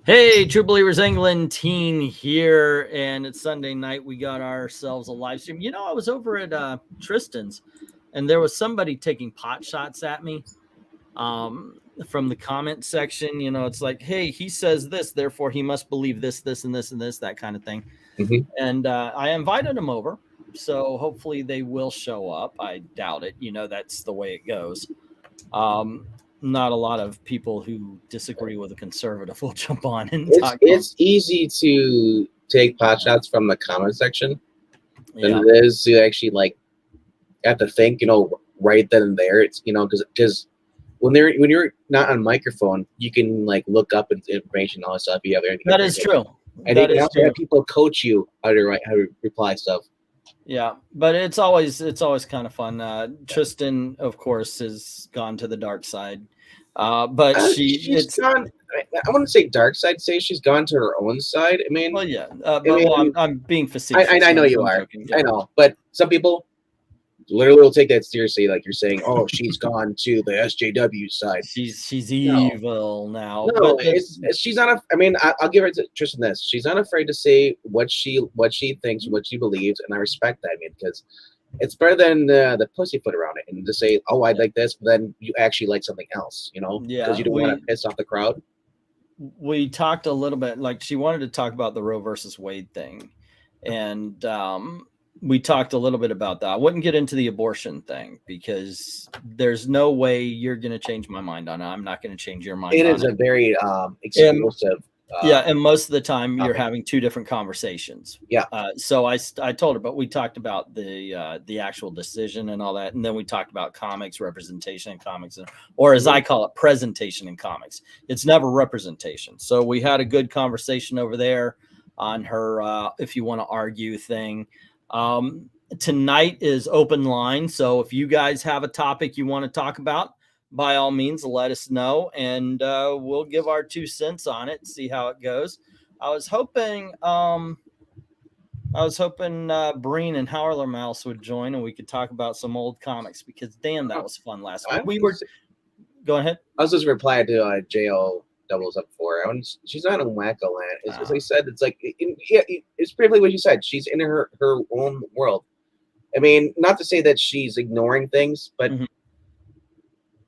Hey, True Believers England teen here, and it's Sunday night. We got ourselves a live stream. I was over at Tristan's, and there was somebody taking pot shots at me from the comment section. It's like, hey, he says this, therefore he must believe this, this, and this, and this, that kind of thing. Mm-hmm. And I invited them over, so hopefully they will show up. I doubt it. That's the way it goes. Not a lot of people who disagree with a conservative will jump on and talk. It's easy to take pot shots from the comment section than Yeah. it is to actually have to think, right then and there. It's because when you're not on microphone, you can look up information and all that stuff. You have That is true. And you can also have people coach you how to reply stuff. Yeah, but it's always kind of fun. Tristan, of course, has gone to the dark side, but she's gone. I wouldn't say dark side. Say she's gone to her own side. I mean, well, yeah. I'm being facetious. I know you are. Joking, yeah. I know, but some people literally will take that seriously. Like you're saying, oh, she's gone to the SJW side. She's evil now. No, she's not. I mean, I'll give her to Tristan this. She's not afraid to say what she thinks, what she believes, and I respect that. I mean, because it's better than the pussyfoot around it and to say, oh, I like this, but then you actually like something else, Yeah, because you don't want to piss off the crowd. We talked a little bit, she wanted to talk about the Roe versus Wade thing, and we talked a little bit about that. I wouldn't get into the abortion thing because there's no way you're going to change my mind on it. I'm not going to change your mind. It is a very explosive. And most of the time you're having two different conversations. Yeah. So I told her, but we talked about the actual decision and all that, and then we talked about comics, representation in comics, or as I call it, presentation in comics. It's never representation. So we had a good conversation over there on her if you want to argue thing. Tonight is open line, so if you guys have a topic you want to talk about, by all means, let us know, and we'll give our 2 cents on it and see how it goes. I was hoping Breen and Howler Mouse would join, and we could talk about some old comics because damn, that was fun last week. Go ahead. I was just replying to Jo doubles up for her. She's not in wacko land. As I said, it's it's briefly what you said. She's in her own world. I mean, not to say that she's ignoring things, but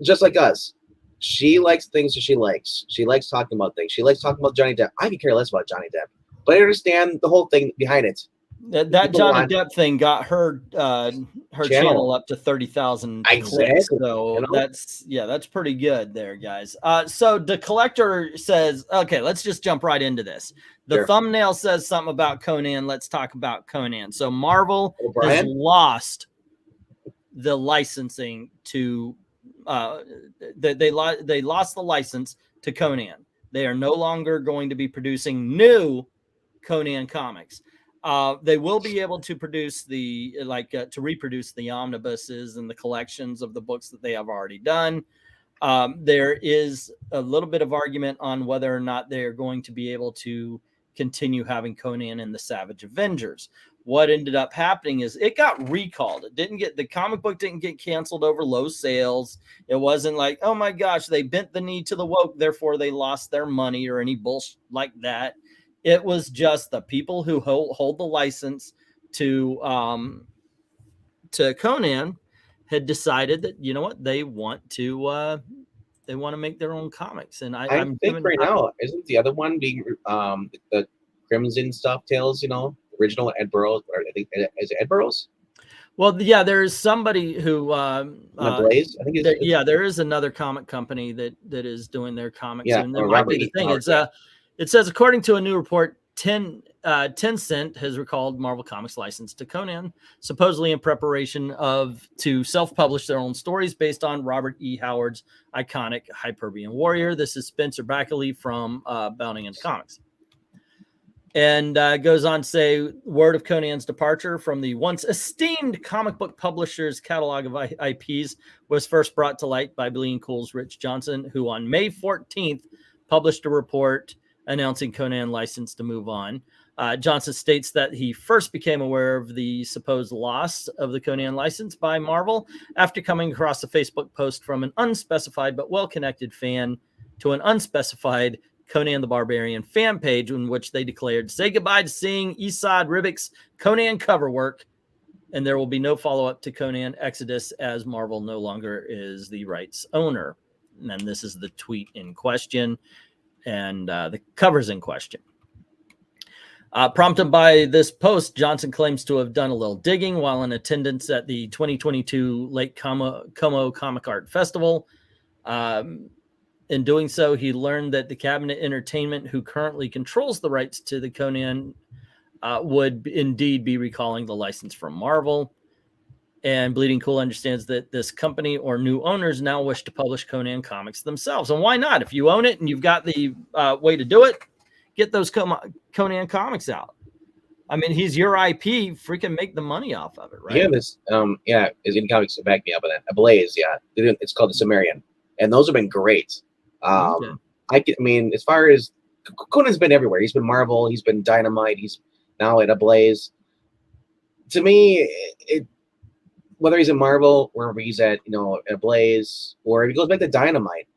just like us, she likes things that she likes. She likes talking about things. She likes talking about Johnny Depp. I could care less about Johnny Depp, but I understand the whole thing behind it. That Johnny Depp thing got her channel up to 30,000 clicks. So that's pretty good there, guys. So the collector says, okay, let's just jump right into this. The thumbnail says something about Conan. Let's talk about Conan. So Marvel has lost the licensing to they lost the license to Conan. They are no longer going to be producing new Conan comics. They will be able to produce to reproduce the omnibuses and the collections of the books that they have already done. There is a little bit of argument on whether or not they are going to be able to continue having Conan and the Savage Avengers. What ended up happening is it got recalled. The comic book didn't get canceled over low sales. It wasn't like, oh my gosh, they bent the knee to the woke, therefore they lost their money or any bullshit like that. It was just the people who hold the license to Conan had decided that, you know what, they want to make their own comics. And I think right now, isn't the other one being the Crimson Stuff Tales, original Ed Burrows, or I think is it Ed Burrows? Well, yeah, there's somebody who Blaze. I think there is another comic company that is doing their comics. Yeah, and there might be the thing. It says, according to a new report, Tencent has recalled Marvel Comics license to Conan, supposedly in preparation to self-publish their own stories based on Robert E. Howard's iconic Hyperbian Warrior. This is Spencer Backley from Bounding into Comics. And goes on to say, word of Conan's departure from the once esteemed comic book publisher's catalog of IPs was first brought to light by Bleeding Cool's Rich Johnson, who on May 14th published a report announcing Conan license to move on. Johnson states that he first became aware of the supposed loss of the Conan license by Marvel after coming across a Facebook post from an unspecified but well-connected fan to an unspecified Conan the Barbarian fan page, in which they declared, "Say goodbye to seeing Esad Ribick's Conan cover work, and there will be no follow-up to Conan Exodus as Marvel no longer is the rights owner." And then this is the tweet in question, and the cover's in question. Prompted by this post, Johnson claims to have done a little digging while in attendance at the 2022 Lake Como Comic Art Festival. In doing so, he learned that the Cabinet Entertainment, who currently controls the rights to the Conan, would indeed be recalling the license from Marvel. And Bleeding Cool understands that this company or new owners now wish to publish Conan comics themselves. And why not? If you own it and you've got the way to do it, get those Conan comics out. I mean, he's your IP. Freaking make the money off of it, right? Yeah, this is in comics to back me up on that. Ablaze, yeah. It's called the Sumerian. And those have been great. Okay. I mean, as far as Conan's been everywhere. He's been Marvel, he's been Dynamite, he's now at Ablaze. To me, whether he's in Marvel, wherever he's at, Ablaze, or if he goes back to Dynamite,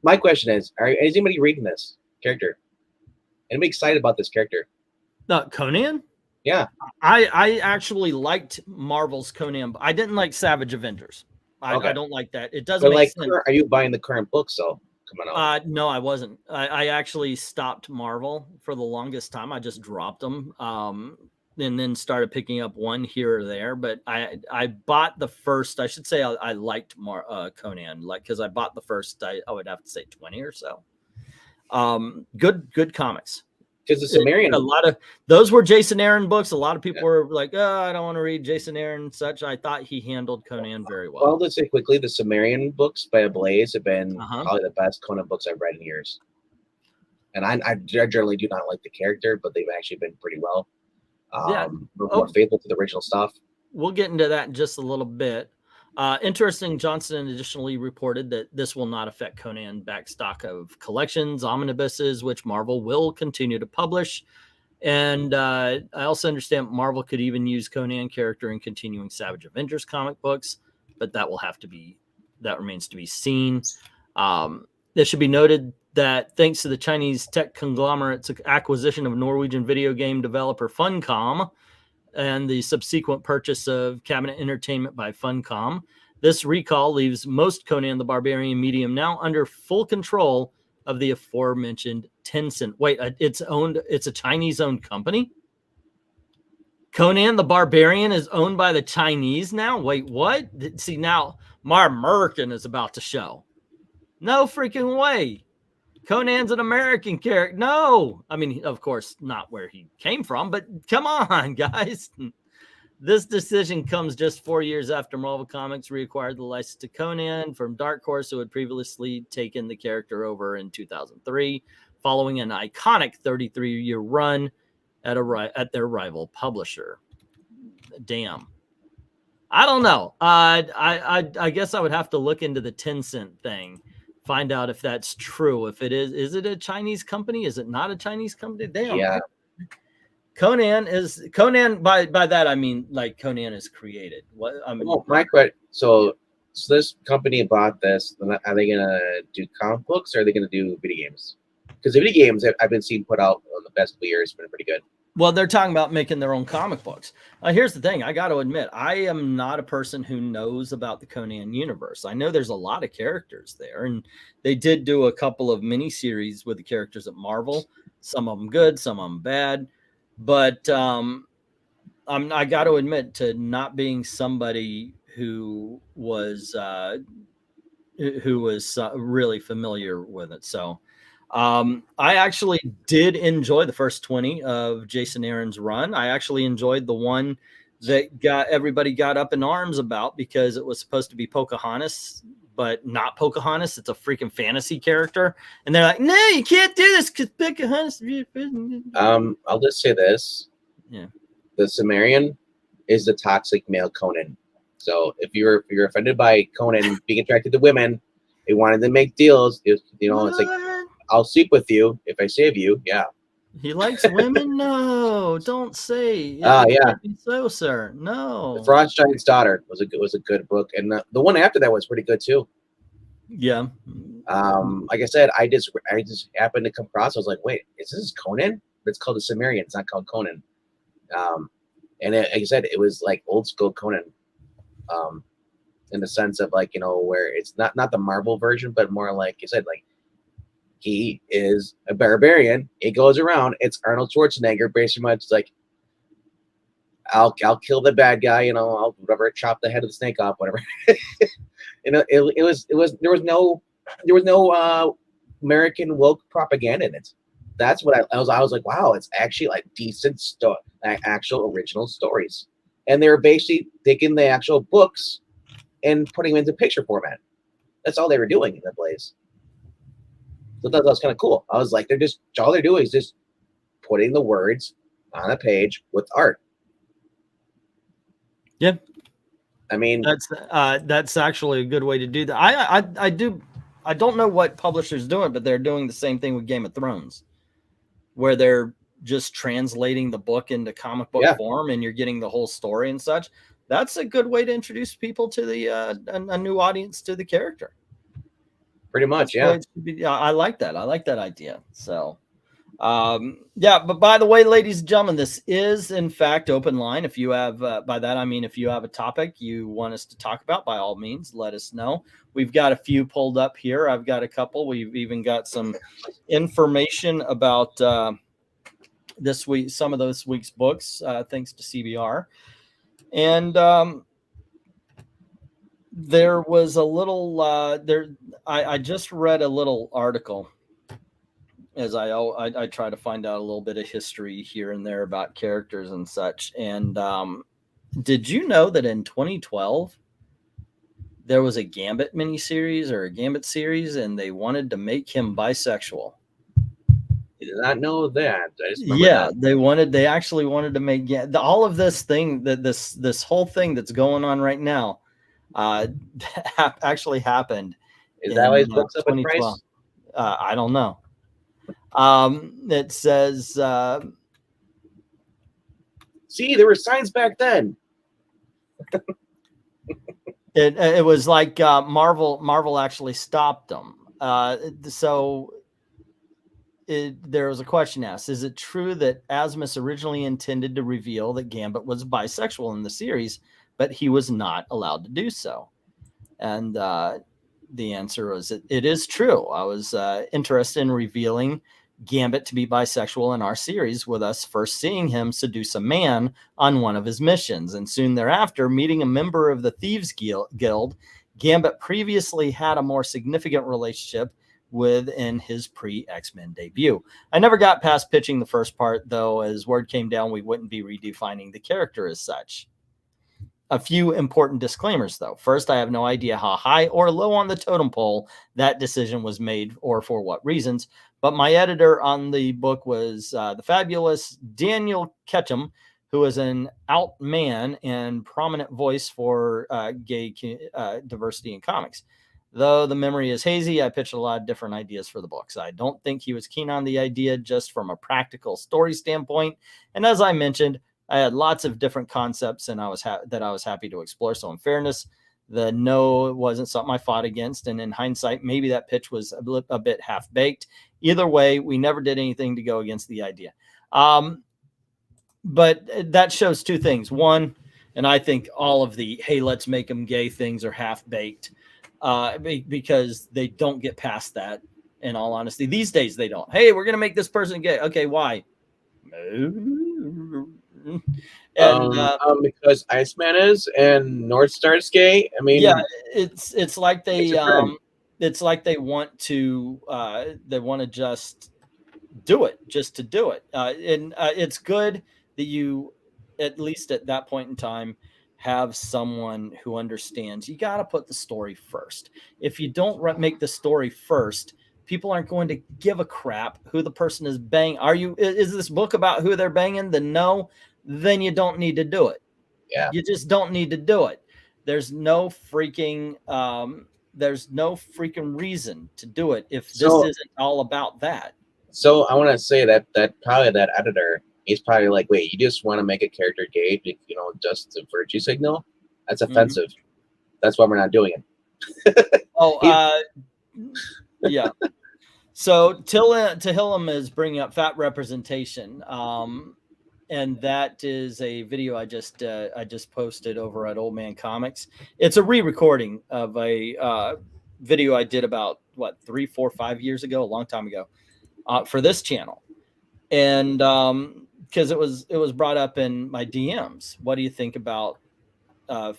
my question is anybody reading this character? Anybody excited about this character? Conan? Yeah. I actually liked Marvel's Conan. I didn't like Savage Avengers. I don't like that. It doesn't make sense. Are you buying the current books, though? Coming out? No, I wasn't. I actually stopped Marvel for the longest time. I just dropped them. And then started picking up one here or there. But I bought the first. I should say I liked Conan, because I bought the first. I would have to say 20 or so. Good comics. Because the Sumerian, a lot of those were Jason Aaron books. A lot of people were like, "Oh, I don't want to read Jason Aaron and such." I thought he handled Conan very well. Well, let's say quickly, the Sumerian books by Ablaze have been probably the best Conan books I've read in years. And I generally do not like the character, but they've actually been pretty well. More faithful to the original stuff. We'll get into that in just a little bit. Interesting, Johnson additionally reported that this will not affect Conan backstock of collections, omnibuses, which Marvel will continue to publish. And I also understand Marvel could even use Conan character in continuing Savage Avengers comic books, but that remains to be seen. It should be noted that thanks to the Chinese tech conglomerate's acquisition of Norwegian video game developer Funcom, and the subsequent purchase of Cabinet Entertainment by Funcom, this recall leaves most Conan the Barbarian medium now under full control of the aforementioned Tencent. Wait, it's a Chinese-owned company? Conan the Barbarian is owned by the Chinese now? Wait, what? See, now American is about to show. No freaking way. Conan's an American character. No, I mean, of course, not where he came from, but come on, guys. This decision comes just 4 years after Marvel Comics reacquired the license to Conan from Dark Horse, who had previously taken the character over in 2003, following an iconic 33-year run at their rival publisher. Damn. I don't know. I guess I would have to look into the Tencent thing. Find out if that's true. If it is it a Chinese company? Is it not a Chinese company? Damn. Yeah. Conan by that I mean like Conan is created. What I mean, my question. So this company bought this. Are they gonna do comic books or are they gonna do video games? Because the video games I've been seeing put out in the past couple years have been pretty good. Well, they're talking about making their own comic books. Here's the thing. I got to admit, I am not a person who knows about the Conan universe. I know there's a lot of characters there, and they did do a couple of miniseries with the characters at Marvel. Some of them good, some of them bad. But I got to admit to not being somebody who was really familiar with it. So I actually did enjoy the first 20 of Jason Aaron's run. I actually enjoyed the one that everybody got up in arms about because it was supposed to be Pocahontas, but not Pocahontas. It's a freaking fantasy character. And they're like, no, you can't do this because Pocahontas. I'll just say this. Yeah. The Sumerian is the toxic male Conan. So if you're offended by Conan being attracted to women, they wanted to make deals. It's like, I'll sleep with you if I save you. Yeah. He likes women? No, don't say. Yeah. So, sir, no. The Frost Giant's Daughter was a good book, and the one after that was pretty good too. Yeah. Like I said, I just happened to come across. I was like, wait, is this Conan? It's called the Cimmerian. It's not called Conan. And like I said, it was like old school Conan, in the sense of like, where it's not the Marvel version, but more like you said, like he is a barbarian. He goes around. It's Arnold Schwarzenegger, basically much like, I'll kill the bad guy. I'll whatever, chop the head of the snake off, whatever. It was there was no American woke propaganda in it. That's what I was like, wow, it's actually like decent actual original stories, and they were basically taking the actual books and putting them into picture format. That's all they were doing in the place. So that was kind of cool. I was like, all they're doing is just putting the words on a page with art. Yeah, I mean, that's actually a good way to do that. I don't know what publishers doing, but they're doing the same thing with Game of Thrones, where they're just translating the book into comic book form, and you're getting the whole story and such. That's a good way to introduce people to the a new audience to the character. Pretty much, I like that. I like that idea. So, but by the way, ladies and gentlemen, this is in fact open line. If you have, by that I mean if you have a topic you want us to talk about, by all means, let us know. We've got a few pulled up here. I've got a couple. We've even got some information about this week, some of this week's books, thanks to CBR. And there was a little I just read a little article, as I try to find out a little bit of history here and there about characters and such. And did you know that in 2012 there was a Gambit miniseries or a Gambit series, and they wanted to make him bisexual? I did not know that. They actually wanted to make all of this thing, that this whole thing that's going on right now actually happened. Is that why his book's up in price? I don't know. It says see, there were signs back then. it was like Marvel actually stopped them. There was a question asked: is it true that Asmus originally intended to reveal that Gambit was bisexual in the series, but he was not allowed to do so? And the answer was, it is true. I was interested in revealing Gambit to be bisexual in our series, with us first seeing him seduce a man on one of his missions, and soon thereafter meeting a member of the Thieves Guild Gambit previously had a more significant relationship with in his pre-X-Men debut. I never got past pitching the first part, though, as word came down we wouldn't be redefining the character as such. A few important disclaimers, though. First, I have no idea how high or low on the totem pole that decision was made, or for what reasons, but my editor on the book was the fabulous Daniel Ketchum, who is an out man and prominent voice for gay diversity in comics. Though the memory is hazy, I pitched a lot of different ideas for the books. I don't think he was keen on the idea just from a practical story standpoint. And as I mentioned, I had lots of different concepts, and I was happy to explore. So in fairness, the no wasn't something I fought against. And in hindsight, maybe that pitch was a bit half-baked. Either way, we never did anything to go against the idea. But that shows two things. One, and I think all of the, hey, let's make them gay things are half-baked. Because they don't get past that, in all honesty. These days, they don't. Hey, we're going to make this person gay. Okay, why? And because Iceman is and North Star's gay. I mean, yeah, it's like they want to just do it, just to do it. And it's good that you, at least at that point in time, have someone who understands. You got to put the story first. If you don't make the story first, people aren't going to give a crap who the person is banging. Is this book about who they're banging? Then no, then you don't need to do it. Yeah. You just don't need to do it. There's no freaking reason to do it if this isn't all about that. So I want to say that probably that editor, he's probably like, wait, you just want to make a character gay, just a virtue signal? That's offensive. That's why we're not doing it. Yeah. So Tehillim is bringing up fat representation, and that is a video I just posted over at Old Man Comics. It's a re-recording of a video I did about 3, 4, 5 years ago, a long time ago, for this channel, and because it was brought up in my DMs. What do you think about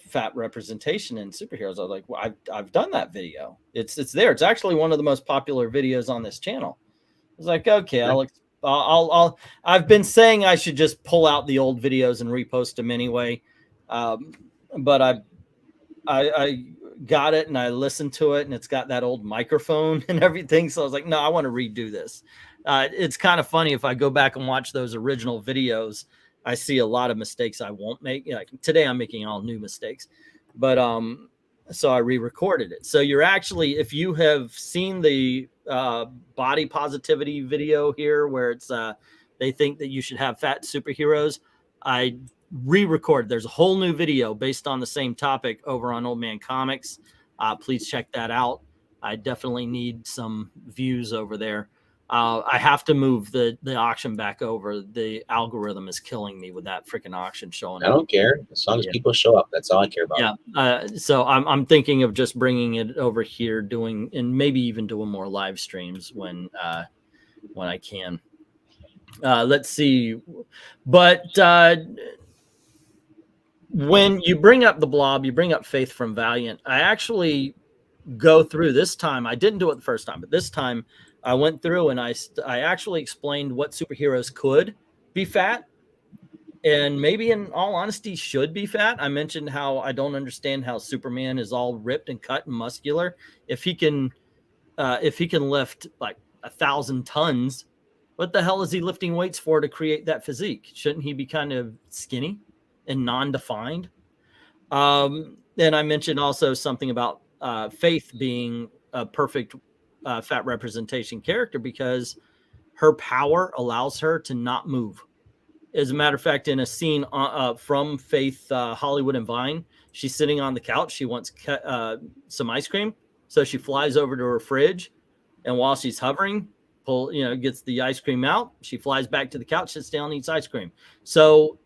fat representation in superheroes? I was like, well, I've done that video. It's there. It's actually one of the most popular videos on this channel. I was like, okay, I've been saying I should just pull out the old videos and repost them anyway. But I got it and I listened to it, and it's got that old microphone and everything. So I was like, no, I want to redo this. It's kind of funny if I go back and watch those original videos. I see a lot of mistakes I won't make. Like today, I'm making all new mistakes, but so I re-recorded it. So you're actually, if you have seen the body positivity video here, where it's they think that you should have fat superheroes, I re-recorded. There's a whole new video based on the same topic over on Old Man Comics. Please check that out. I definitely need some views over there. I have to move the auction back over. The algorithm is killing me with that freaking auction showing up. I don't care as long as people show up. That's all I care about. Yeah. So I'm thinking of just bringing it over here, and maybe even doing more live streams when I can. Let's see. But when you bring up the Blob, you bring up Faith from Valiant. I actually go through this time. I didn't do it the first time, but this time I went through and I actually explained what superheroes could be fat, and maybe in all honesty should be fat. I mentioned how I don't understand how Superman is all ripped and cut and muscular. If he can lift like 1,000 tons, what the hell is he lifting weights for to create that physique? Shouldn't he be kind of skinny and non-defined? And I mentioned also something about Faith being a perfect fat representation character because her power allows her to not move. As a matter of fact, in a scene from Faith Hollywood and Vine, she's sitting on the couch. She wants some ice cream, so she flies over to her fridge, and while she's hovering, gets the ice cream out. She flies back to the couch, sits down, and eats ice cream. So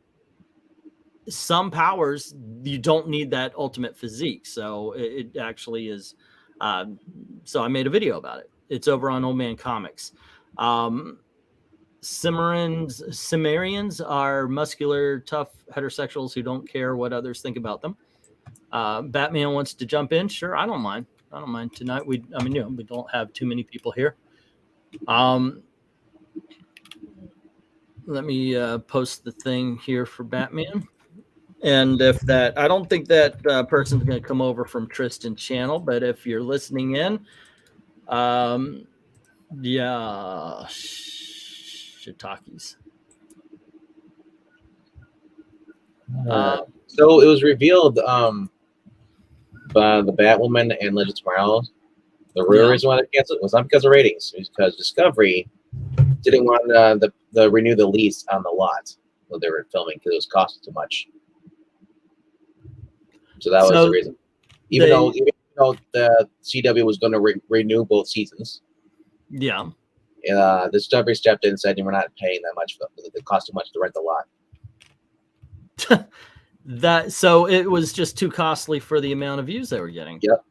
some powers you don't need that ultimate physique. So it actually is. So I made a video about it. It's over on Old Man Comics. Cimmerians are muscular, tough heterosexuals who don't care what others think about them. Batman wants to jump in. Sure, I don't mind. Tonight. We don't have too many people here. Let me post the thing here for Batman. And if that, I don't think that person's going to come over from Tristan channel, but if you're listening in, yeah, shiitakes. So it was revealed by the Batwoman and Legends Tomorrow. The real reason why they canceled it was not because of ratings. It was because Discovery didn't want the renew the lease on the lot that they were filming because it was costing too much. So that was the reason. Even though the CW was going to renew both seasons. Yeah. The Discovery stepped in and said, we're not paying that much. It cost too much to rent the lot. So it was just too costly for the amount of views they were getting. Yep.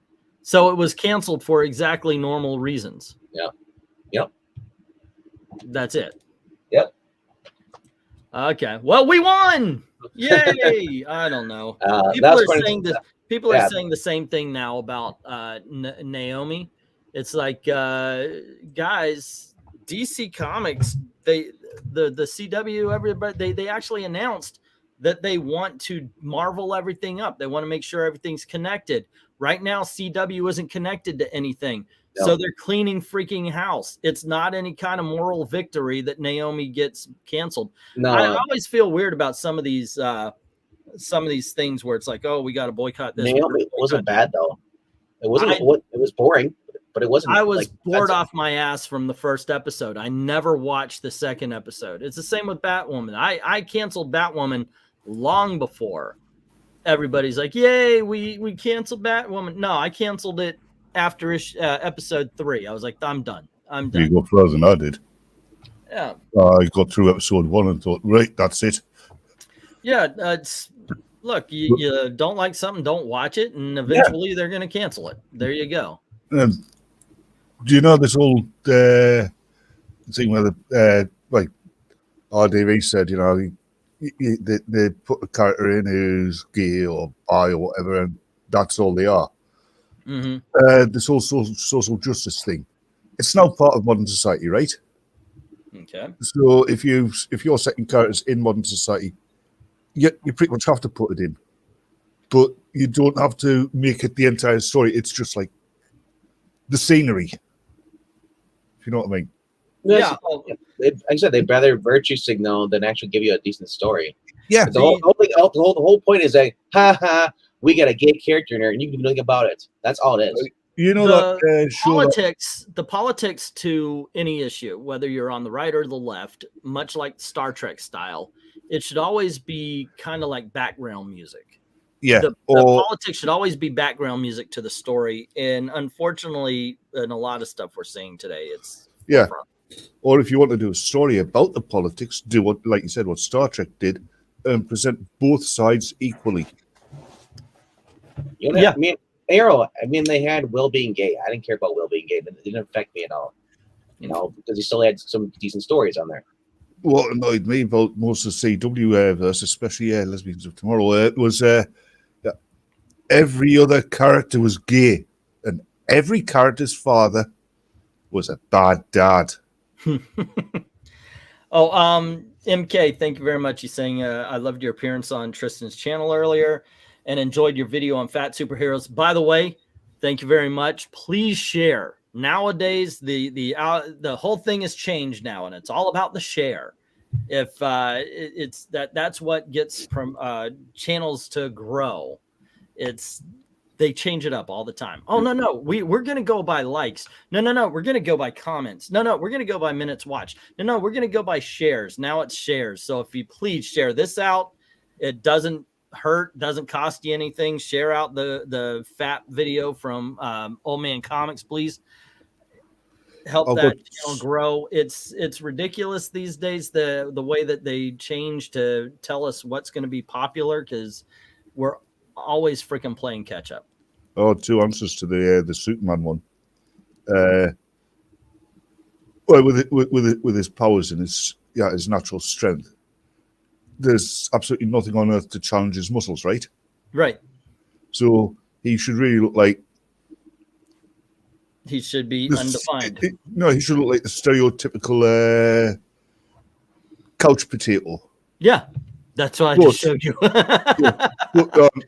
So it was canceled for exactly normal reasons. Yeah. Yep. That's it. Yep. Okay. Well, we won. Yay! I don't know. People are saying the same thing now about Naomi. It's like, guys, DC Comics, the CW, everybody, they actually announced that they want to marvel everything up. They want to make sure everything's connected. Right now, CW isn't connected to anything. No. So they're cleaning freaking house. It's not any kind of moral victory that Naomi gets canceled. No. I always feel weird about some of these things where it's like, oh, we got to boycott this. Naomi wasn't bad though. It wasn't. It was boring, but it wasn't. I was bored off my ass from the first episode. I never watched the second episode. It's the same with Batwoman. I canceled Batwoman long before everybody's like, yay, we canceled Batwoman. No, I canceled it after episode 3. I was like, I'm done. You go further than I did. Yeah. I got through episode 1 and thought, right, that's it. Yeah. Look, you don't like something, don't watch it, and eventually they're going to cancel it. There you go. Do you know this whole thing where like RDV said, you know, they put a character in who's gay or bi or whatever, and that's all they are. Mm-hmm. This whole social justice thing, it's now part of modern society, right? Okay. So if you're setting characters in modern society, you pretty much have to put it in, but you don't have to make it the entire story. It's just like the scenery, if you know what I mean. Yeah. Like I said, they'd rather virtue signal than actually give you a decent story. Yeah. The whole point is like, we got a gay character in there, and you can do nothing about it. That's all it is. You know the politics to any issue, whether you're on the right or the left, much like Star Trek style, it should always be kind of like background music. Yeah. The politics should always be background music to the story. And unfortunately, in a lot of stuff we're seeing today, it's front. Or if you want to do a story about the politics, do what, like you said, what Star Trek did, and present both sides equally. I mean, Arrow, they had Will being gay. I didn't care about Will being gay. It didn't affect me at all. You know, because he still had some decent stories on there. What annoyed me about most of the CW verse, especially Lesbians of Tomorrow, was every other character was gay, and every character's father was a bad dad. MK, thank you very much. He's saying, I loved your appearance on Tristan's channel earlier and enjoyed your video on fat superheroes. By the way, thank you very much. Please share. Nowadays, the whole thing has changed now, and it's all about the share. If that's what gets from channels to grow. They change it up all the time. Oh, no, we're going to go by likes. No, we're going to go by comments. No, we're going to go by minutes watched. No, we're going to go by shares. Now it's shares. So if you please share this out, it doesn't hurt, doesn't cost you anything. Share out the fat video from Old Man Comics, please. Help that channel grow. It's ridiculous these days, the way that they change to tell us what's going to be popular, because we're always freaking playing catch up. Oh, 2 answers to the Superman one. Well, with his powers and his natural strength, there's absolutely nothing on earth to challenge his muscles, right? Right. So he should really look like. He should be undefined. He should look like the stereotypical couch potato. Yeah. That's what I just showed you.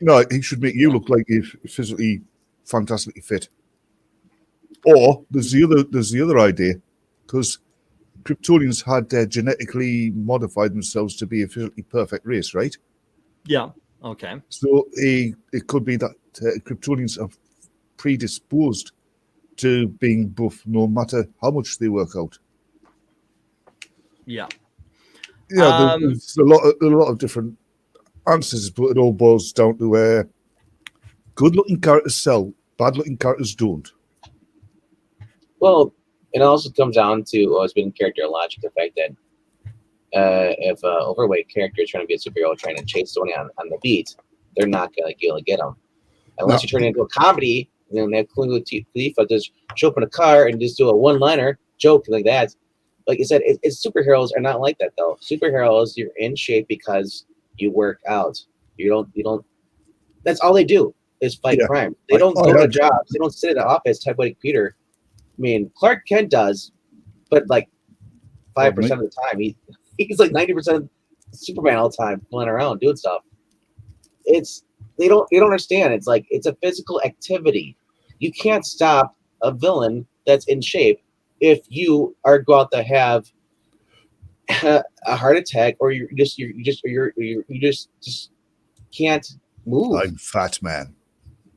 No, he should make you look like he's physically fantastically fit. Or there's the other idea, because Kryptonians had genetically modified themselves to be a physically perfect race, right? Yeah. Okay. So it could be that Kryptonians are predisposed to being buff, no matter how much they work out. Yeah. Yeah, there's a lot of different answers, but it all boils down to good-looking characters sell, bad-looking characters don't. Well, it also comes down to it's been character logic, the fact that if an overweight character is trying to be a superhero, trying to chase someone on the beat, they're not going to be able to get them. Unless you turn it into a comedy, and then they have Queen Latifah just show up in a car and just do a one-liner joke like that. Like I said, it's superheroes are not like that though. Superheroes, you're in shape because you work out. You don't. That's all they do is fight crime. They don't go to jobs. They don't sit in an office, type like Peter. I mean, Clark Kent does, but like 5% of the time, he's like 90% Superman all the time, flying around doing stuff. They don't understand. It's like it's a physical activity. You can't stop a villain that's in shape if you are about to have a heart attack, or you just can't move. I'm fat, man.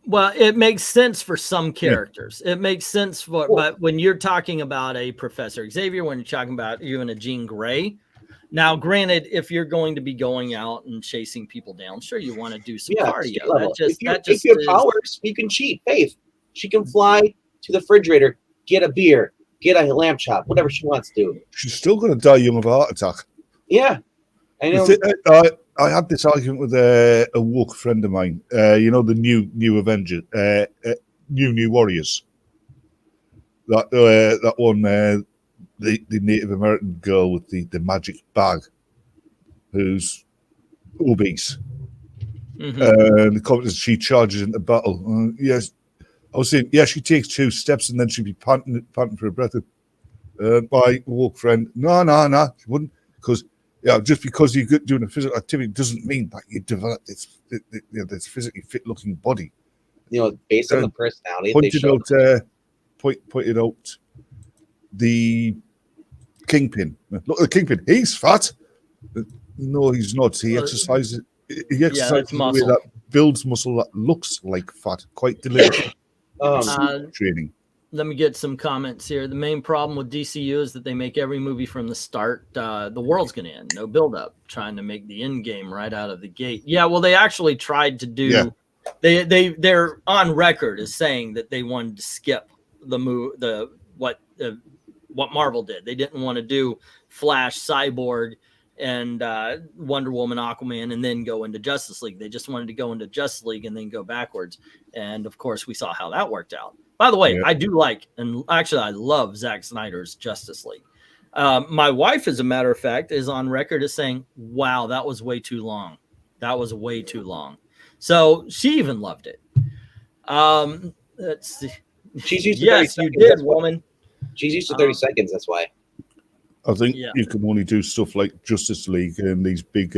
Well, it makes sense for some characters. It makes sense for, but when you're talking about a Professor Xavier, when you're talking about even a Jean Grey, now, granted, if you're going to be going out and chasing people down, sure, you want to do some cardio. If you have powers, you can cheat. Faith, she can fly to the refrigerator, get a beer, get a lamb chop, whatever she wants to do. She's still going to die young of a heart attack. Yeah, I know. I had this argument with a woke friend of mine. You know, the new Avengers, new Warriors. That one, the Native American girl with the magic bag, who's obese. And the comment is she charges into battle. Yes, I was saying, yeah, she takes 2 steps and then she'd be panting for her breath. My woke friend, no, she wouldn't, because just because you're doing a physical activity doesn't mean that you develop this physically fit looking body. You know, based on the personality. Pointed out the Kingpin. Look at the Kingpin. He's fat. No, he's not. He exercises. He exercises in a way that builds muscle that looks like fat, quite deliberately. Training. Let me get some comments here. The main problem with DCU is that they make every movie from the start. The world's going to end. No build-up. Trying to make the end game right out of the gate. Yeah, well, they actually tried to do. Yeah. They're on record as saying that they wanted to skip what Marvel did. They didn't want to do Flash, Cyborg, and Wonder Woman, Aquaman, and then go into Justice League. They just wanted to go into Justice League and then go backwards. And of course, we saw how that worked out. By the way, I do like, and actually, I love Zack Snyder's Justice League. My wife, as a matter of fact, is on record as saying, "Wow, that was way too long. That was way too long." So she even loved it. Let's see. She's used to yes, you did, woman. She's used to 30 seconds. That's why. I think you can only do stuff like Justice League and these big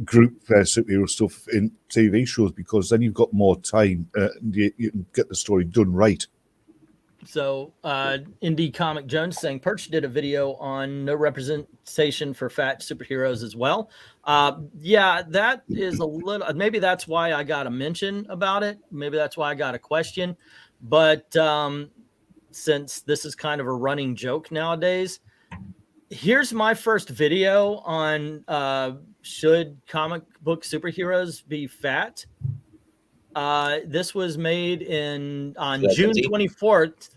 group superhero stuff in TV shows, because then you've got more time and you can get the story done right. So, Indie Comic Jones saying Perch did a video on no representation for fat superheroes as well. Yeah, that is a little, maybe that's why I got a mention about it. Maybe that's why I got a question. But since this is kind of a running joke nowadays, here's my first video on should comic book superheroes be fat? This was made on June 24th,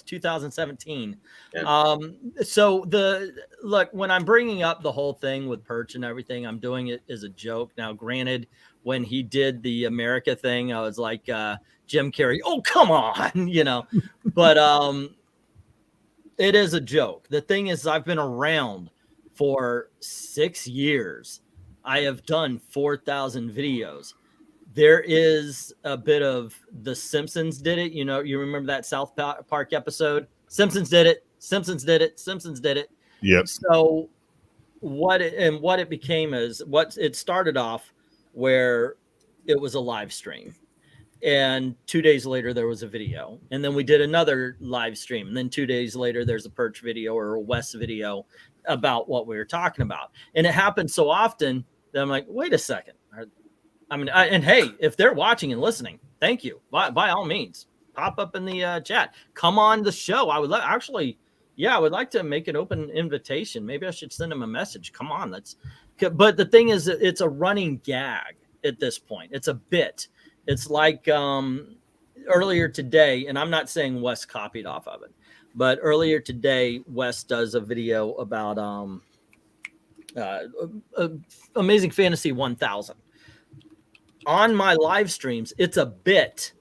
2017. Yeah. So look, when I'm bringing up the whole thing with Perch and everything, I'm doing it as a joke. Now, granted, when he did the America thing, I was like, Jim Carrey, oh, come on, you know, but it is a joke. The thing is, I've been around for 6 years. I have done 4,000 videos. There is a bit of The Simpsons did it. You know, you remember that South Park episode? Simpsons did it. Simpsons did it. Simpsons did it. Yep. So what it became is what it started off where it was a live stream. And 2 days later, there was a video. And then we did another live stream. And then 2 days later, there's a Perch video or a Wes video about what we were talking about. And it happened so often that I'm like, wait a second. I mean, and hey, if they're watching and listening, thank you. By all means, pop up in the chat. Come on the show. I would I would like to make an open invitation. Maybe I should send them a message. Come on, but the thing is, it's a running gag at this point. It's a bit. It's like earlier today, and I'm not saying Wes copied off of it, but earlier today, Wes does a video about Amazing Fantasy 1000. On my live streams, it's a bit.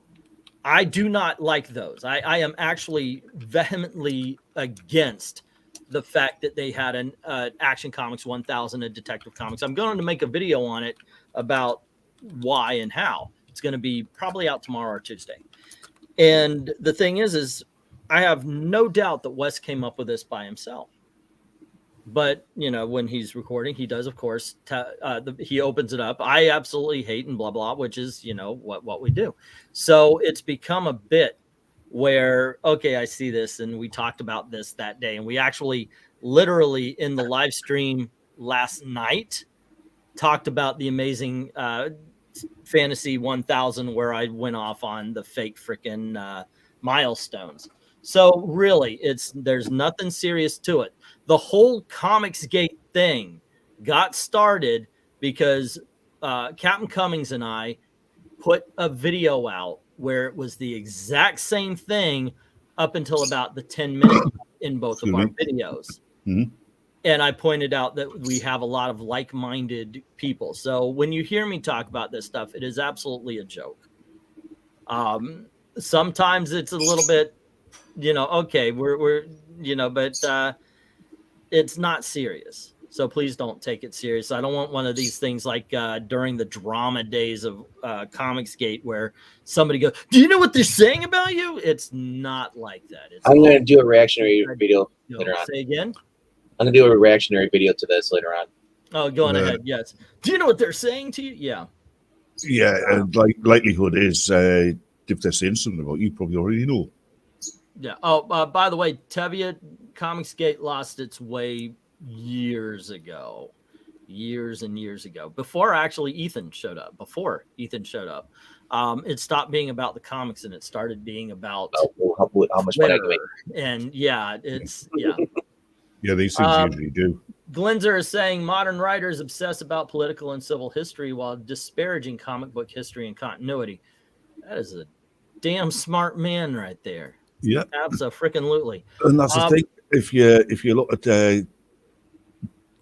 I do not like those. I am actually vehemently against the fact that they had an Action Comics 1000 and Detective Comics. I'm going to make a video on it about why and how. It's going to be probably out tomorrow or Tuesday. And the thing is I have no doubt that Wes came up with this by himself. But, you know, when he's recording, he does, of course, he opens it up. I absolutely hate and blah, blah, which is, you know, what we do. So it's become a bit where, okay, I see this. And we talked about this that day. And we actually literally in the live stream last night talked about the Amazing Fantasy 1000, where I went off on the fake freaking milestones. So really, there's nothing serious to it. The whole Comicsgate thing got started because Captain Cummings and I put a video out where it was the exact same thing up until about the 10-minute in both of our videos. Mm-hmm. And I pointed out that we have a lot of like-minded people. So when you hear me talk about this stuff, it is absolutely a joke. Sometimes it's a little bit, okay, we're but it's not serious. So please don't take it serious. I don't want one of these things like during the drama days of Comicsgate where somebody goes, "Do you know what they're saying about you?" It's not like that. I'm going to do a reactionary video later on. Say again? I'm going to do a reactionary video to this later on. Oh, go on ahead. Yes. Do you know what they're saying to you? Yeah. Yeah, likelihood is if they're saying something about you, probably already know. Yeah. Oh, by the way, Tevia, Comicsgate lost its way years and years ago. Before actually Ethan showed up. It stopped being about the comics and it started being about how much money I can make. And yeah, it's yeah. Yeah, these things usually do. Glenzer is saying modern writers obsess about political and civil history while disparaging comic book history and continuity. That is a damn smart man right there. Yeah, absolutely. And that's the thing. If you look at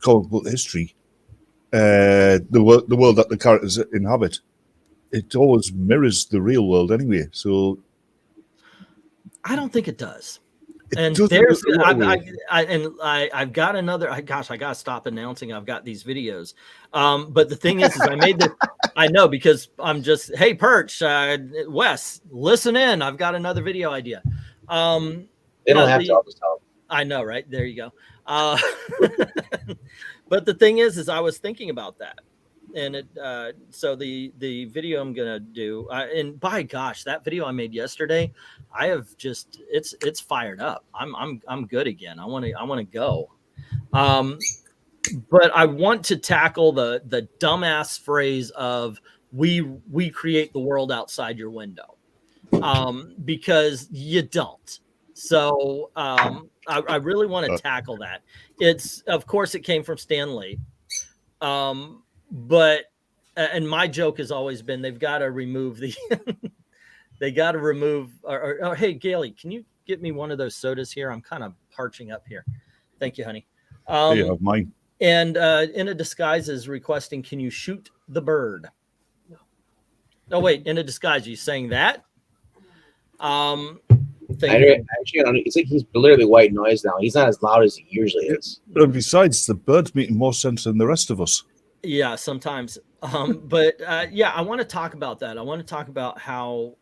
comic book history, the world that the characters inhabit, it always mirrors the real world anyway. So I don't think it does. And there's I've got another. Gosh, I gotta stop announcing I've got these videos. But the thing is I made this. I know because I'm just hey Perch, Wes, listen in. I've got another video idea. They don't have to. I'll just tell them. I know, right? There you go. But the thing is I was thinking about that, and it. So the video I'm gonna do, and by gosh, that video I made yesterday. I have just it's fired up. I'm good again. I want to go. But I want to tackle the dumbass phrase of we create the world outside your window. Because you don't. So I really want to tackle that. It's of course it came from Stan Lee. But and my joke has always been they've got to remove the they got to remove or hey Gailey, can you get me one of those sodas here? I'm kind of parching up here. Thank you, honey. You have mine. And In a Disguise is requesting, can you shoot the bird? No. Oh wait, In a Disguise, you saying that? Actually, it's like he's literally white noise now. He's not as loud as he usually is. And besides, the bird's making more sense than the rest of us. Yeah, sometimes. But I want to talk about that. I want to talk about how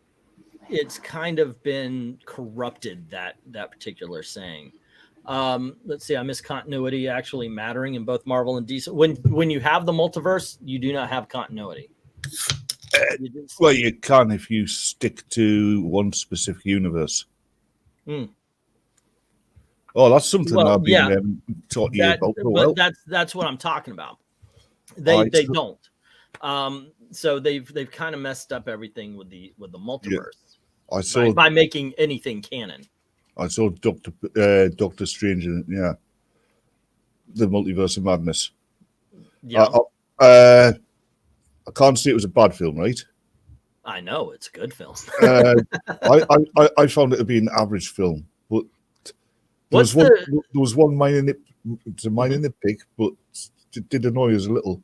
it's kind of been corrupted, that particular saying. Let's see. I miss continuity actually mattering in both Marvel and DC. When you have the multiverse, you do not have continuity. Well, you can if you stick to one specific universe. Oh, that's something I've been taught you about for a while. That's what I'm talking about. They don't. So they've kind of messed up everything with the multiverse. Yeah. By making anything canon. I saw Doctor Strange and the Multiverse of Madness. Yeah. I can't say it was a bad film, right? I know it's a good film. I found it to be an average film, but there was one minor nitpick, but it did annoy us a little,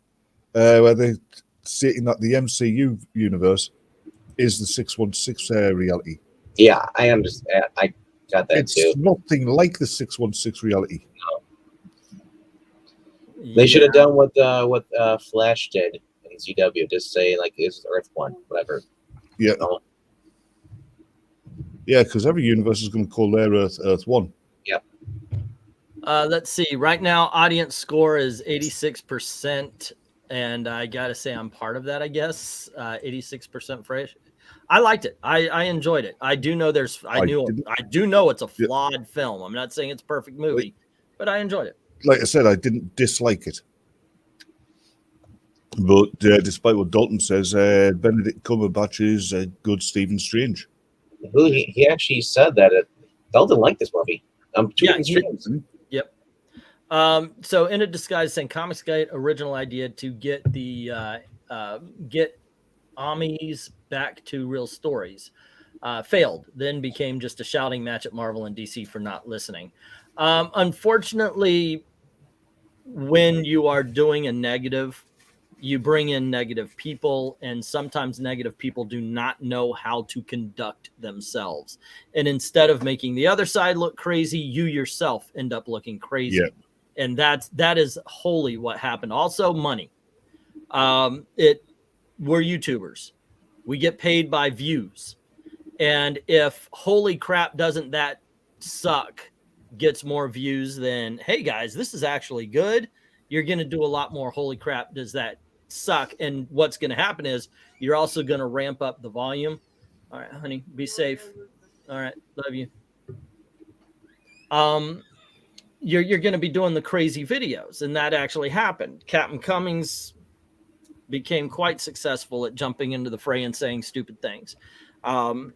where they're stating that the MCU universe is the 616 reality. Yeah, I understand. I got that too. It's nothing like the 616 reality. No. They should have done what Flash did in CW. Just say like this is Earth 1, whatever. Yeah. Yeah, because every universe is going to call their Earth 1. Yep. Let's see. Right now, audience score is 86%, and I gotta say I'm part of that. I guess 86% fresh. I liked it. I enjoyed it. I do know I do know it's a flawed film. I'm not saying it's a perfect movie, but I enjoyed it. Like I said, I didn't dislike it. But despite what Dalton says, Benedict Cumberbatch is a good Stephen Strange. He actually said that Dalton liked this movie. Yep. So In a Disguise saying Comicsgate original idea to get the Amis back to real stories. Failed, then became just a shouting match at Marvel and DC for not listening. Unfortunately, when you are doing a negative, you bring in negative people, and sometimes negative people do not know how to conduct themselves. And instead of making the other side look crazy, you yourself end up looking crazy. Yeah. And that is wholly what happened. Also, money. We're YouTubers. We get paid by views. And if holy crap doesn't that suck gets more views than, hey guys, this is actually good, you're going to do a lot more holy crap does that suck. And what's going to happen is you're also going to ramp up the volume. All right, honey, be safe. All right, love you. You're going to be doing the crazy videos, and that actually happened. Captain Cummings became quite successful at jumping into the fray and saying stupid things. One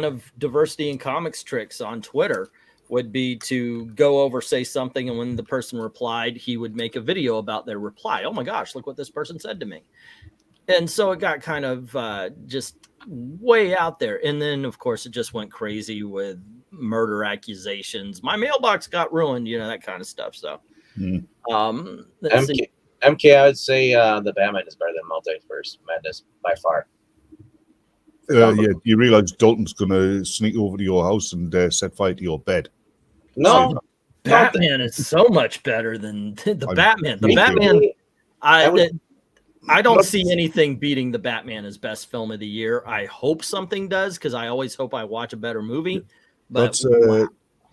of Diversity in Comics tricks on Twitter would be to go over, say something, and when the person replied, he would make a video about their reply. Oh my gosh, look what this person said to me. And so it got kind of just way out there. And then, of course, it just went crazy with murder accusations. My mailbox got ruined, that kind of stuff. So, MK, I would say the Batman is better than Multiverse Madness by far. Yeah, you realize Dalton's going to sneak over to your house and set fire to your bed. No, Batman is so much better than the Batman. The Batman, I don't see anything beating the Batman as best film of the year. I hope something does, because I always hope I watch a better movie. But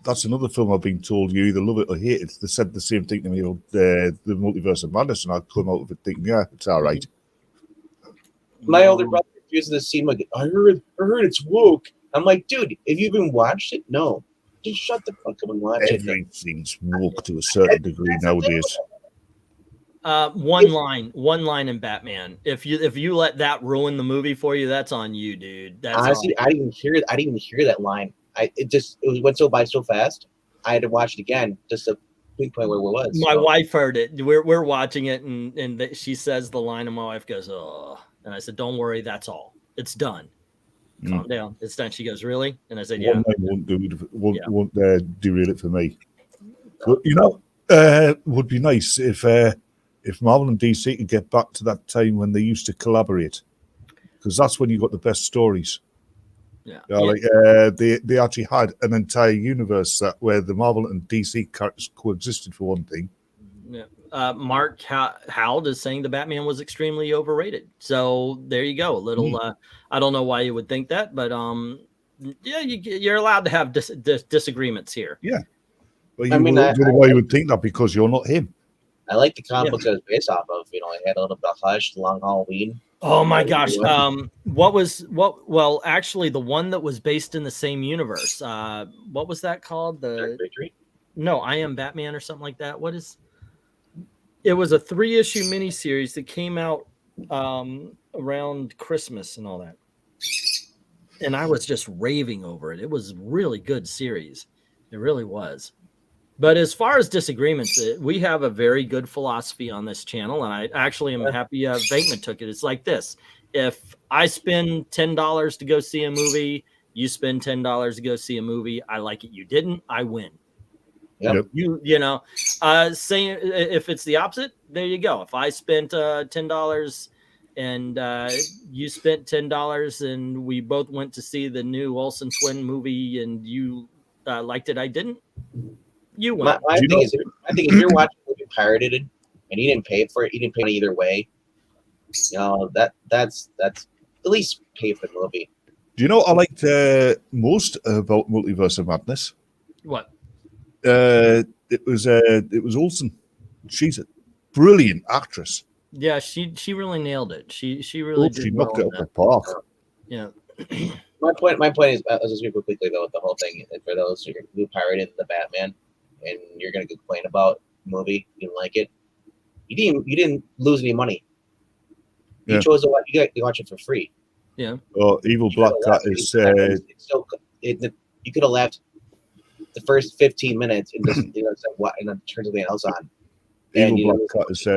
that's another film I've been told you either love it or hate it. They said the same thing to me, the Multiverse of Madness, and I come out of it thinking, yeah, it's all right. My older brother refuses to see like, I heard it's woke. I'm like, dude, have you even watched it? No. Just shut the fuck up and watch it. Everything's woke to a certain degree nowadays. One line in Batman. If you let that ruin the movie for you, that's on you, dude. That's honestly, I didn't even hear that line. It went by so fast. I had to watch it again just to pinpoint where it was. My wife heard it. We're watching it, and she says the line, and my wife goes, "Oh," and I said, "Don't worry, that's all. It's done. Calm down. It's done." She goes, "Really?" And I said, "Yeah." Won't derail it for me. But would be nice if Marvel and DC could get back to that time when they used to collaborate, because that's when you got the best stories. They actually had an entire universe where the Marvel and DC characters coexisted for one thing. Yeah. Mark Howard is saying the Batman was extremely overrated. So there you go. A little. I don't know why you would think that, but you're allowed to have disagreements here. Yeah. Well, don't know why you would think that, because you're not him. I like the comic books that it was based off of. It had a little bit of Hush, Long Halloween. Oh my gosh. Actually the one that was based in the same universe. What was that called? Dark Victory? No, I Am Batman or something like that. It was a 3-issue miniseries that came out around Christmas and all that. And I was just raving over it. It was a really good series. It really was. But as far as disagreements, we have a very good philosophy on this channel, and I actually am happy Bateman took it. It's like this. If I spend $10 to go see a movie, you spend $10 to go see a movie, I like it, you didn't, I win. Yep. Saying if it's the opposite, there you go. If I spent $10 and you spent $10 and we both went to see the new Olsen twin movie and you liked it, I didn't, you win. I think if you're watching a movie pirated and you didn't pay for it, you didn't pay either way, that's at least pay for the movie. Do you know what I liked most about Multiverse of Madness? What? It was Olsen. She's a brilliant actress. Yeah, she really nailed it. She really did. She knocked it up the park. Yeah. My point is, I'll just real quickly though, with the whole thing, for those who pirated the Batman, and you're gonna complain about the movie, you didn't like it. You didn't lose any money. You chose to watch. You watch it for free. Yeah. Oh, Evil Black Cat is. You could have left the first 15 minutes and just said what, and then turn something else on. Evil Black Cat is.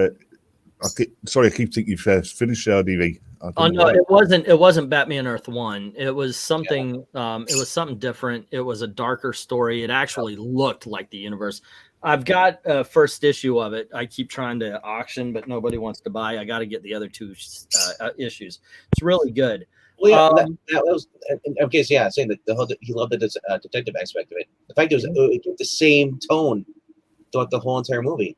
Sorry, I keep thinking you've finished RDV. Oh no, it wasn't. It wasn't Batman Earth 1. It was something. Yeah. It was something different. It was a darker story. It actually looked like the universe. I've got a first issue of it. I keep trying to auction, but nobody wants to buy. I got to get the other two issues. It's really good. Well, yeah, that was okay. So yeah, saying that he loved the detective aspect of it. The fact it was the same tone throughout the whole entire movie.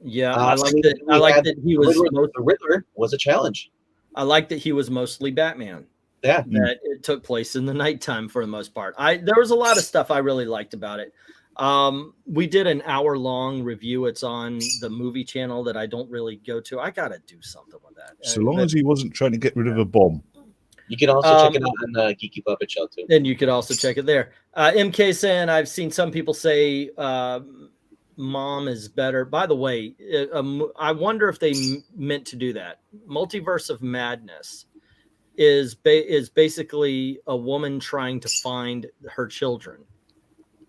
Yeah, I like that. I like that he was the Riddler was a challenge. I like that he was mostly Batman. Yeah, that it took place in the nighttime for the most part. There was a lot of stuff I really liked about it. We did an hour-long review. It's on the movie channel that I don't really go to. I gotta do something with that. So long as he wasn't trying to get rid of a bomb. You can also check it out on the Geeky Puppet Show too. And you could also check it there. MK saying, I've seen some people say Mom is better. By the way, I wonder if they meant to do that. Multiverse of Madness is basically a woman trying to find her children.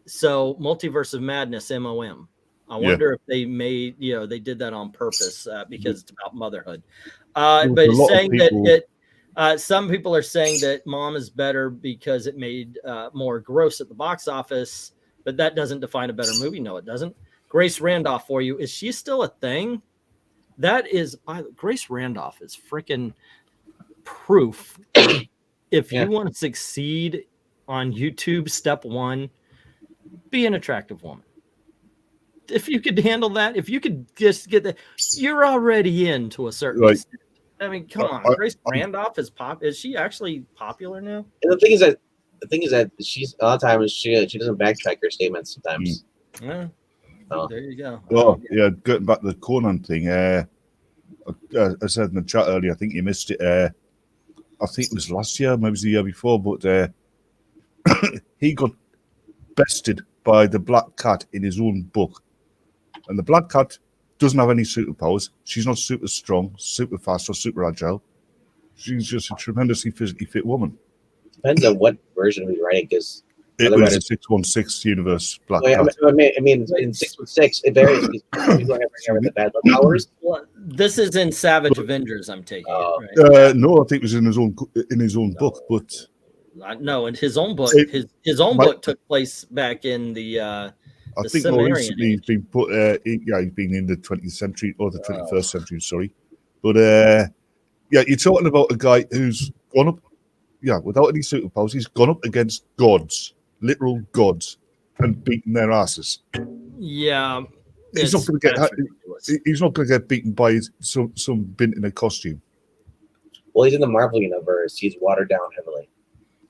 So Multiverse of Madness, MOM. I wonder if they made, they did that on purpose because it's about motherhood. But it's saying that some people are saying that Mom is better because it made more gross at the box office, but that doesn't define a better movie. No, it doesn't. Grace Randolph for you. Is she still a thing? That is, Grace Randolph is freaking proof. If you want to succeed on YouTube, step one, be an attractive woman. If you could handle that, if you could just get that, you're already into a certain extent. I mean, come on, Grace Randolph is she actually popular now? And the thing is that she's a lot of times she doesn't backtrack her statements sometimes. Yeah. There you go. Well, yeah, getting back to the Conan thing, I said in the chat earlier, I think you missed it. I think it was last year, maybe it was the year before, but he got bested by the Black Cat in his own book. And the Black Cat doesn't have any superpowers. She's not super strong, super fast, or super agile. She's just a tremendously physically fit woman. Depends on what version we writing, because it was a 616 universe Black Cat. I mean, in 616, it varies. People are having the bad luck powers. Well, this is in Savage Avengers. I'm taking it. Right? No, I think it was in his own book, but no, in his own book. His own book took place back in the. I think more recently he's been put. He's been in the 20th century or the 21st century. Sorry, but you're talking about a guy who's gone up. Yeah, without any superpowers, he's gone up against gods, literal gods, and beaten their asses. Yeah, he's not going to get beaten by some bint in a costume. Well, he's in the Marvel universe. He's watered down heavily.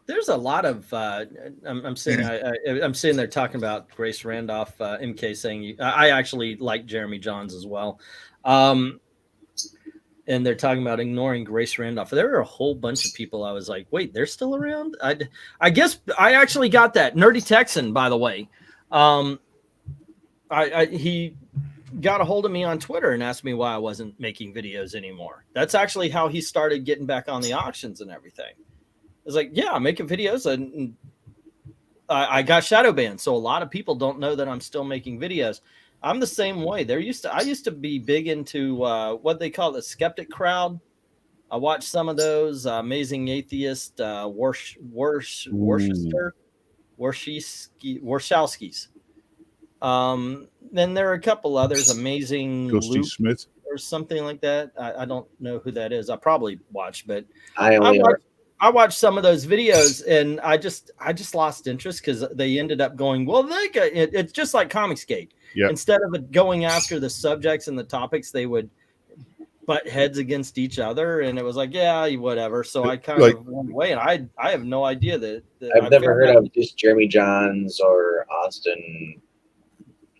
There's a lot of I'm sitting there talking about Grace Randolph. MK saying I actually like Jeremy Johns as well. And they're talking about ignoring Grace Randolph. There were a whole bunch of people. I was like, wait, they're still around? I guess I actually got that. Nerdy Texan, by the way. He got a hold of me on Twitter and asked me why I wasn't making videos anymore. That's actually how he started getting back on the auctions and everything. I was like, yeah, I'm making videos, and I got shadow banned. So a lot of people don't know that I'm still making videos. I'm the same way. I used to be big into what they call the skeptic crowd. I watched some of those. Amazing Atheist, Warshowskis. Then there are a couple others. Amazing Ghosty Smith or something like that. I don't know who that is. I probably watched, but I watched some of those videos, and I just lost interest because they ended up going, well, it's just like Comicsgate. Yep. Instead of going after the subjects and the topics, they would butt heads against each other, and it was like, yeah, whatever. So I kind of went away, and I have no idea that I've never heard of just Jeremy Johns or Austin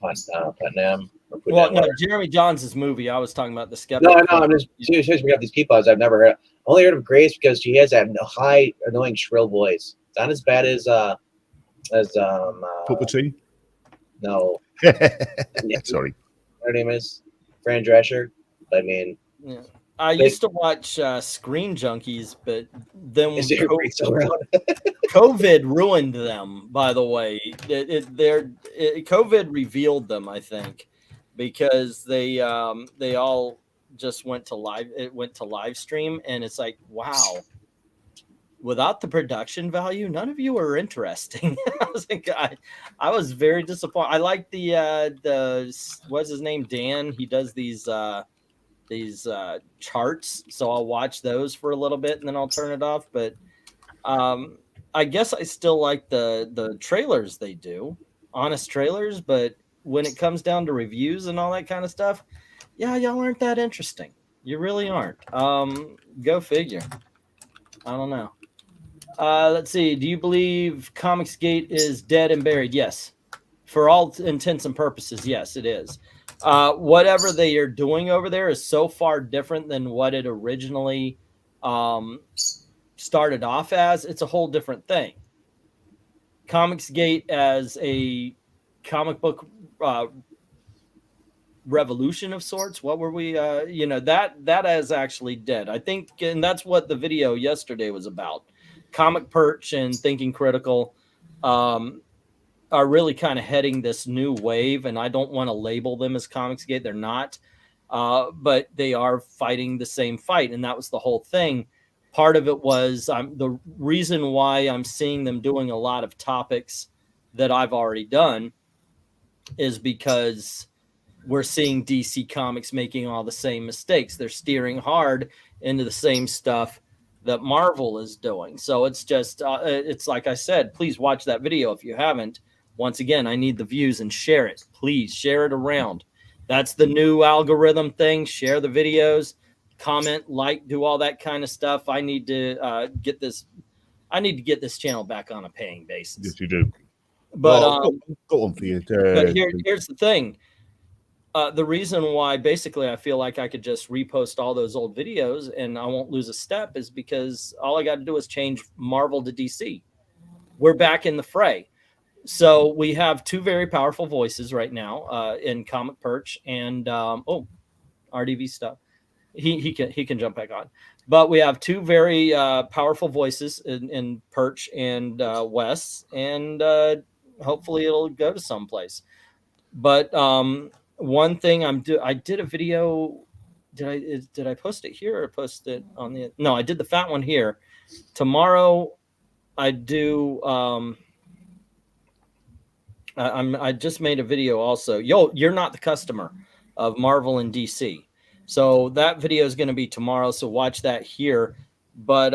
Putnam. Well, no, Jeremy Johns' movie. I was talking about the skeptic. No, I'm just bringing up these people I've never heard of. Only heard of Grace because she has that high, annoying, shrill voice. It's not as bad as Puppeting. No. Sorry. Her name is Fran Drescher. I mean, yeah. I used to watch Screen Junkies, but then COVID ruined them. By the way, COVID revealed them, I think, because they all just went to live. It went to live stream, and it's like, wow. Without the production value, none of you are interesting. I was very disappointed. I like the what's his name, Dan. He does these charts, so I'll watch those for a little bit and then I'll turn it off. But I guess I still like the trailers they do, honest trailers. But when it comes down to reviews and all that kind of stuff, yeah, y'all aren't that interesting. You really aren't. Go figure. I don't know. Let's see. Do you believe Comicsgate is dead and buried? Yes. For all intents and purposes, yes, it is. Whatever they are doing over there is so far different than what it originally started off as. It's a whole different thing. Comicsgate as a comic book revolution of sorts. What were we? That is actually dead. I think, and that's what the video yesterday was about. Comic Perch and Thinking Critical are really kind of heading this new wave, and I don't want to label them as Comicsgate. They're not, but they are fighting the same fight, and that was the whole thing. Part of it was the reason why I'm seeing them doing a lot of topics that I've already done is because we're seeing DC Comics making all the same mistakes. They're steering hard into the same stuff that Marvel is doing. So it's just, it's like I said, please watch that video if you haven't. Once again, I need the views and share it. Please share it around. That's the new algorithm thing. Share the videos, comment, like, do all that kind of stuff. I need to get this. I need to get this channel back on a paying basis. Yes, you do. But go on for you. But here's the thing. The reason why basically I feel like I could just repost all those old videos and I won't lose a step is because all I got to do is change Marvel to DC. We're back in the fray. So we have two very powerful voices right now in Comic Perch and RDV stuff. He can jump back on. But we have two very powerful voices in Perch and Wes, and hopefully it'll go to someplace. But one thing I did a video. Did I post it here or post it on the? No, I did the fat one here. Tomorrow, I do. I just made a video also. You're not the customer of Marvel and DC, so that video is going to be tomorrow. So watch that here. But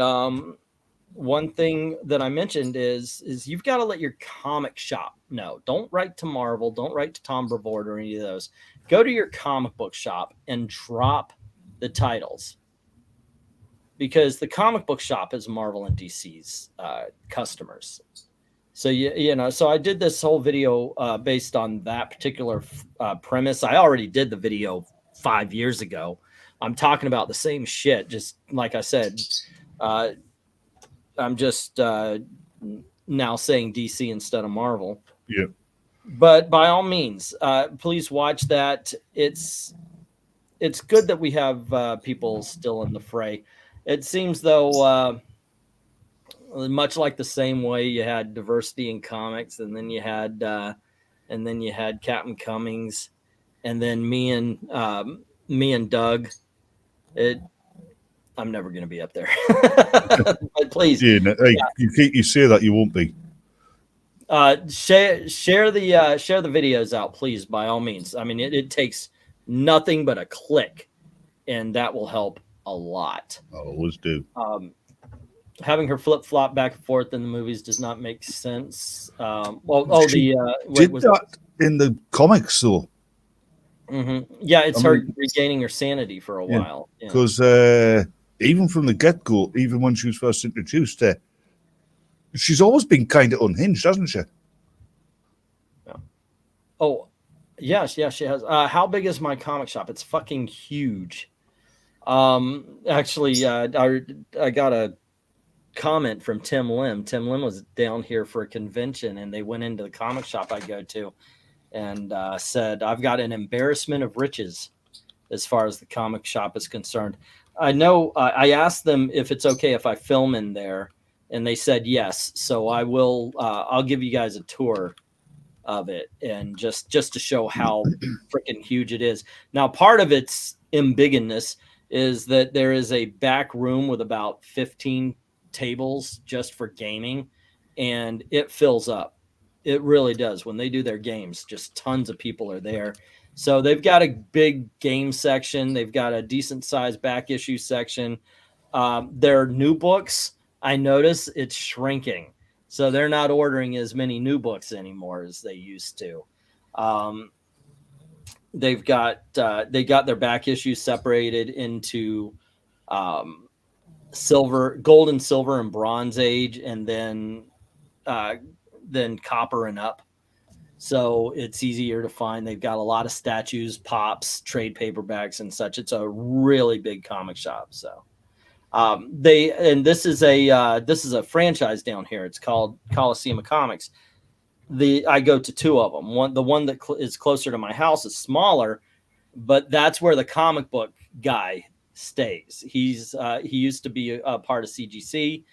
one thing that I mentioned is you've got to let your comic shop know. Don't write to Marvel. Don't write to Tom Brevoort or any of those. Go to your comic book shop and drop the titles. Because the comic book shop is Marvel and DC's customers. So, so I did this whole video based on that particular premise. I already did the video 5 years ago. I'm talking about the same shit. Just like I said, I'm just now saying DC instead of Marvel. Yeah. But by all means, please watch that. It's good that we have people still in the fray. It seems though, much like the same way you had diversity in comics, and then you had Captain Cummings, and then me and Doug. I'm never going to be up there. But please, yeah. You say that you won't be. Share the videos out, please, by all means. I mean, it takes nothing but a click, and that will help a lot. I always do. Having her flip flop back and forth in the movies does not make sense. Did that in the comics though? Mm-hmm. Yeah, it's her regaining her sanity for a while. Because even from the get go, even when she was first introduced, she's always been kind of unhinged, hasn't she? Yeah. Oh, yes, she has. How big is my comic shop? It's fucking huge. Actually, I got a comment from Tim Lim. Tim Lim was down here for a convention, and they went into the comic shop I go to, and said, "I've got an embarrassment of riches as far as the comic shop is concerned." I know. I asked them if it's okay if I film in there, and they said yes. So I will. I'll give you guys a tour of it, and just to show how freaking huge it is. Now, part of it's embiggeness is that there is a back room with about 15 tables just for gaming, and it fills up. It really does. When they do their games, just tons of people are there. So they've got a big game section. They've got a decent sized back issue section. Their new books, I notice it's shrinking. So they're not ordering as many new books anymore as they used to. They got their back issues separated into silver, gold and silver and bronze age, and then copper and up. So it's easier to find. They've got a lot of statues, pops, trade paperbacks, and such. It's a really big comic shop. So this is a franchise down here. It's called Coliseum of Comics. I go to two of them. The one that is closer to my house is smaller, but that's where the comic book guy stays. He used to be a part of CGC.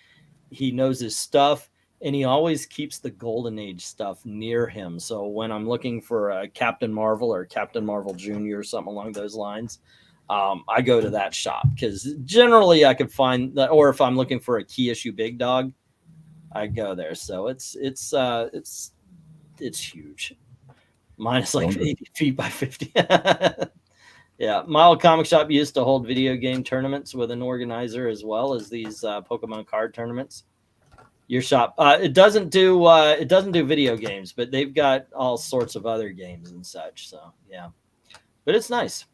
He knows his stuff, and he always keeps the Golden Age stuff near him. So when I'm looking for a Captain Marvel or Captain Marvel Jr. or something along those lines, I go to that shop because generally I could find that. Or if I'm looking for a key issue Big Dog, I go there. So it's huge. Mine is like 80 feet by 50. Yeah, my old comic shop used to hold video game tournaments with an organizer as well as these Pokemon card tournaments. Your shop, it doesn't do video games, but they've got all sorts of other games and such. So yeah, but it's nice.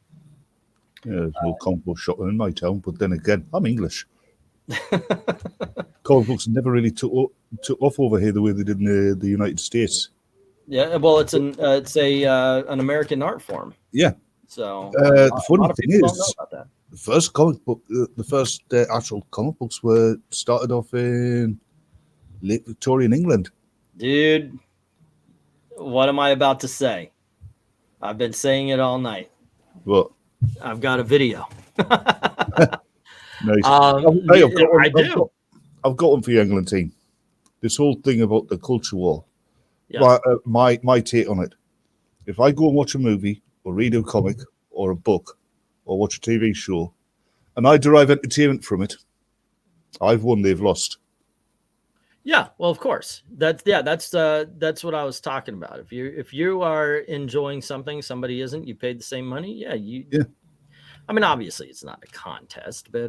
Yeah, there's no comic book shop in my town, but then again, I'm English. Comic books never really took off over here the way they did in the United States. Yeah, well, it's an American art form. Yeah. So the funny thing is, the first comic book, the first actual comic books were started off in late Victorian England. Dude, what am I about to say? I've been saying it all night. What? I've got a video. Nice. I've got one for you, England team. This whole thing about the culture war. Yeah. My take on it. If I go and watch a movie or read a comic or a book or watch a TV show and I derive entertainment from it, I've won, they've lost. Yeah, well, of course. That's what I was talking about. If you are enjoying something somebody isn't, you paid the same money. Yeah. I mean, obviously it's not a contest, but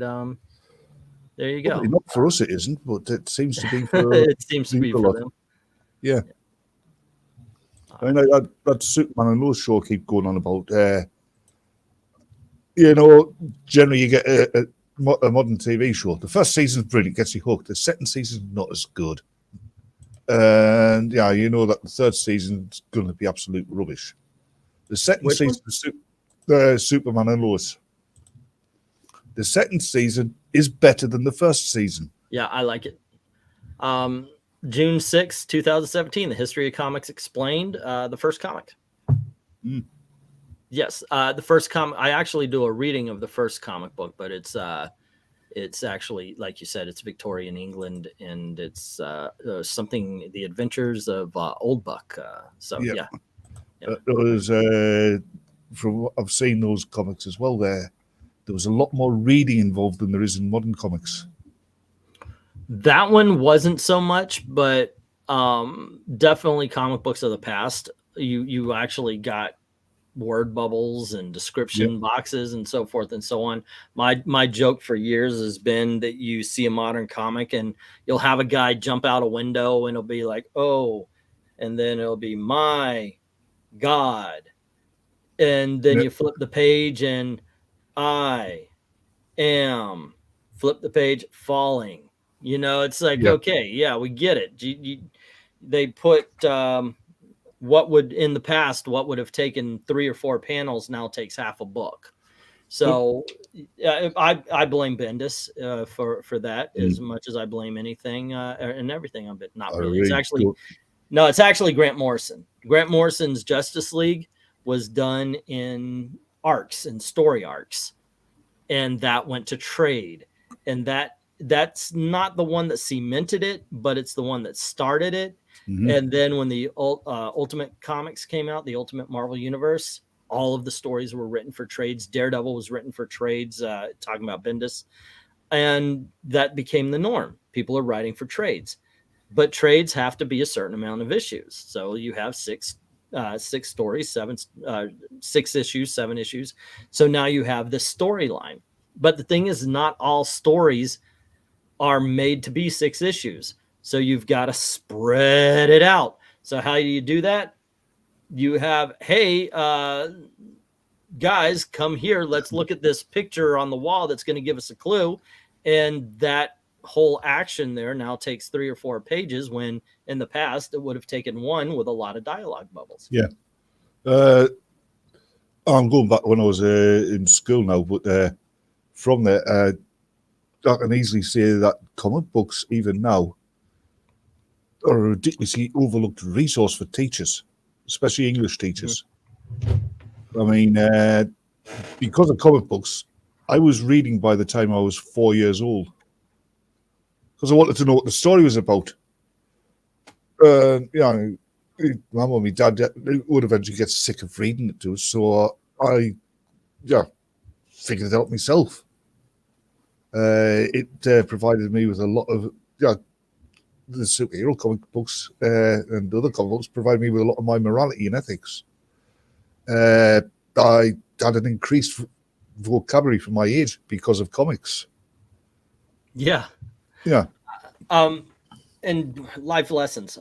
there you go. Not for us, it isn't, but it seems to be for it seems to be for them. Yeah. I mean, that Superman and Lois show keep going on about, generally you get a modern TV show. The first season's brilliant, gets you hooked. The second season's not as good. And, yeah, you know that the third season's going to be absolute rubbish. The second season of Superman and Lois. The second season is better than the first season. Yeah, I like it. June 6, 2017, The History of Comics Explained, the first comic. Mm. Yes, the first comic. I actually do a reading of the first comic book, but it's actually, like you said, it's Victorian England, and it's something, The Adventures of Old Buck. Yeah. There was, from what I've seen those comics as well, there was a lot more reading involved than there is in modern comics. That one wasn't so much, but definitely comic books of the past. You actually got word bubbles and description boxes and so forth and so on. My joke for years has been that you see a modern comic and you'll have a guy jump out a window and it'll be like, oh, and then it'll be my God. And then you flip the page and I am, flip the page, falling. It's like, okay, yeah, we get it. They put what would have taken 3 or 4 panels now takes half a book. So I blame Bendis for that as much as I blame anything and everything of it. Not really. It's actually Grant Morrison. Grant Morrison's Justice League was done in arcs and story arcs, and that went to trade, and that's not the one that cemented it, but it's the one that started it. Mm-hmm. And then when the Ultimate Comics came out, the Ultimate Marvel Universe, all of the stories were written for trades. Daredevil was written for trades, talking about Bendis. And that became the norm. People are writing for trades. But trades have to be a certain amount of issues. So you have six stories, 6 issues, 7 issues. So now you have this storyline. But the thing is, not all stories are made to be 6 issues. So you've got to spread it out. So how do you do that? You have, hey, guys, come here. Let's look at this picture on the wall that's going to give us a clue. And that whole action there now takes 3 or 4 pages, when in the past it would have taken 1 with a lot of dialogue bubbles. Yeah. I'm going back when I was in school now, but from there, I can easily say that comic books, even now, are a ridiculously overlooked resource for teachers, especially English teachers. I mean, because of comic books, I was reading by the time I was 4 years old, because I wanted to know what the story was about. My mum and my dad would eventually get sick of reading it to us, so I figured it out myself. It provided me with a lot of the superhero comic books and other comic books provided me with a lot of my morality and ethics. I had an increased vocabulary for my age because of comics. Yeah. And life lessons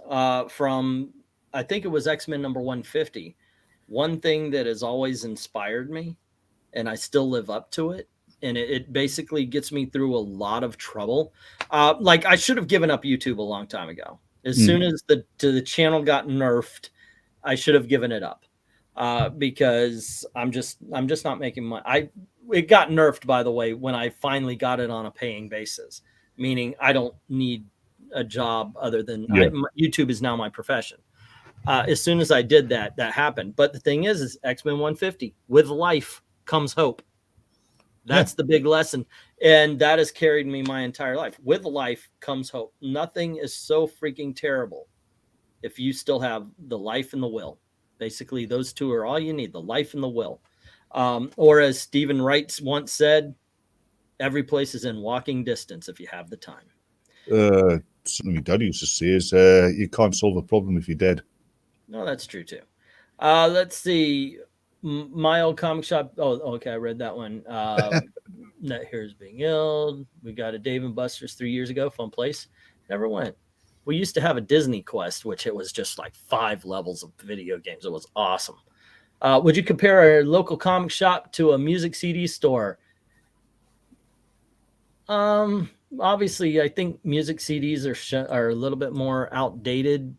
from, I think it was X-Men number 150. One thing that has always inspired me, and I still live up to it, and it basically gets me through a lot of trouble. Like, I should have given up YouTube a long time ago. As soon as the channel got nerfed, I should have given it up because I'm just not making money. It got nerfed, by the way, when I finally got it on a paying basis, meaning I don't need a job other than YouTube is now my profession. As soon as I did that happened. But the thing is X-Men 150, with life comes hope. That's the big lesson. And that has carried me my entire life. With life comes hope. Nothing is so freaking terrible if you still have the life and the will. Basically, those two are all you need, the life and the will. Or as Stephen Wright once said, every place is in walking distance if you have the time. Something my dad used to say is you can't solve a problem if you're dead. No, that's true too. Let's see. My old comic shop. Oh, okay. I read that one. Net Here's being ill. We got a Dave and Buster's 3 years ago. Fun place. Never went. We used to have a Disney Quest, which it was just like 5 levels of video games. It was awesome. Would you compare a local comic shop to a music CD store? Obviously, I think music CDs are a little bit more outdated,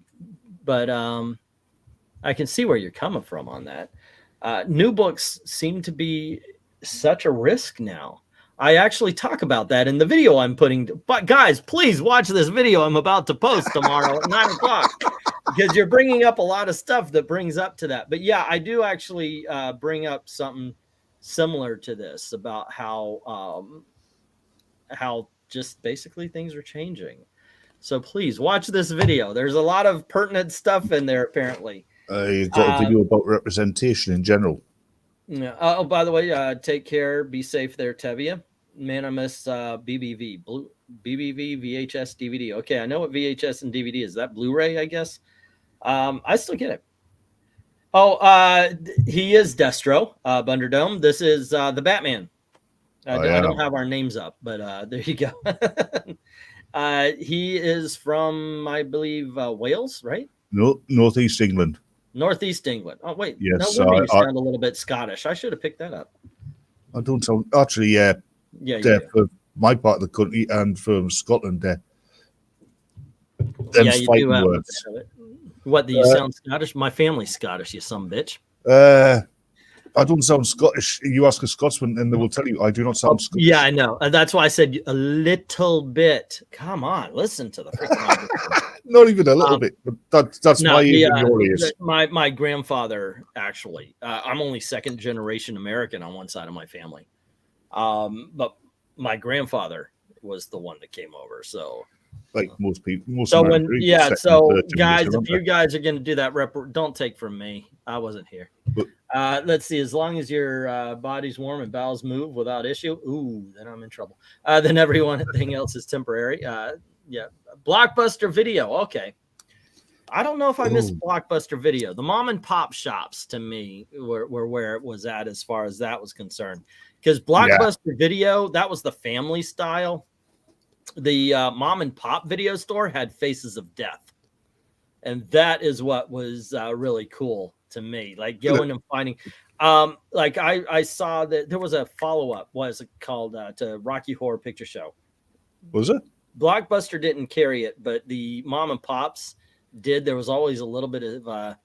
but I can see where you're coming from on that. New books seem to be such a risk now. I actually talk about that in the video I'm putting. But guys, please watch this video I'm about to post tomorrow at 9 o'clock, because you're bringing up a lot of stuff that brings up to that. But yeah, I do actually bring up something similar to this about how just basically things are changing. So please watch this video. There's a lot of pertinent stuff in there, apparently. You've got a video about representation in general. Yeah. Oh, by the way, take care. Be safe there, Tevia. Man, I miss BBV, BBV VHS DVD. Okay, I know what VHS and DVD is. That Blu-ray, I guess. I still get it. Oh, he is Destro, Bunderdome. This is the Batman. I don't have our names up, but there you go. He is from, I believe, Wales, right? No, Northeast England. Northeast England. Oh, wait. Yes. No wonder you sound a little bit Scottish. I should have picked that up. I don't sound... Actually, for my part of the country and from Scotland, you do have words. What, do you sound Scottish? My family's Scottish, you some bitch. I don't sound Scottish. You ask a Scotsman and they will tell you I do not sound Scottish. Yeah, I know. That's why I said a little bit. Come on, listen to the freaking Not even a little bit, but that's my age and your ears. My grandfather, actually. I'm only second generation American on one side of my family. But my grandfather was the one that came over. So like most people. Most so American when people, second, so third guys, generation, if you guys are going to do that, don't take from me. I wasn't here. But- Let's see. As long as your body's warm and bowels move without issue, ooh, then I'm in trouble. Then everything else is temporary. Yeah, Blockbuster Video. Okay. I don't know if I missed Blockbuster Video. The mom and pop shops to me were where it was at as far as that was concerned. Because Blockbuster Video, that was the family style. The mom and pop video store had Faces of Death. And that is what was really cool to me. Like going and finding, like I saw that there was a follow-up, what is it called, to Rocky Horror Picture Show. Was it? Blockbuster didn't carry it, but the mom and pops did. There was always a little bit of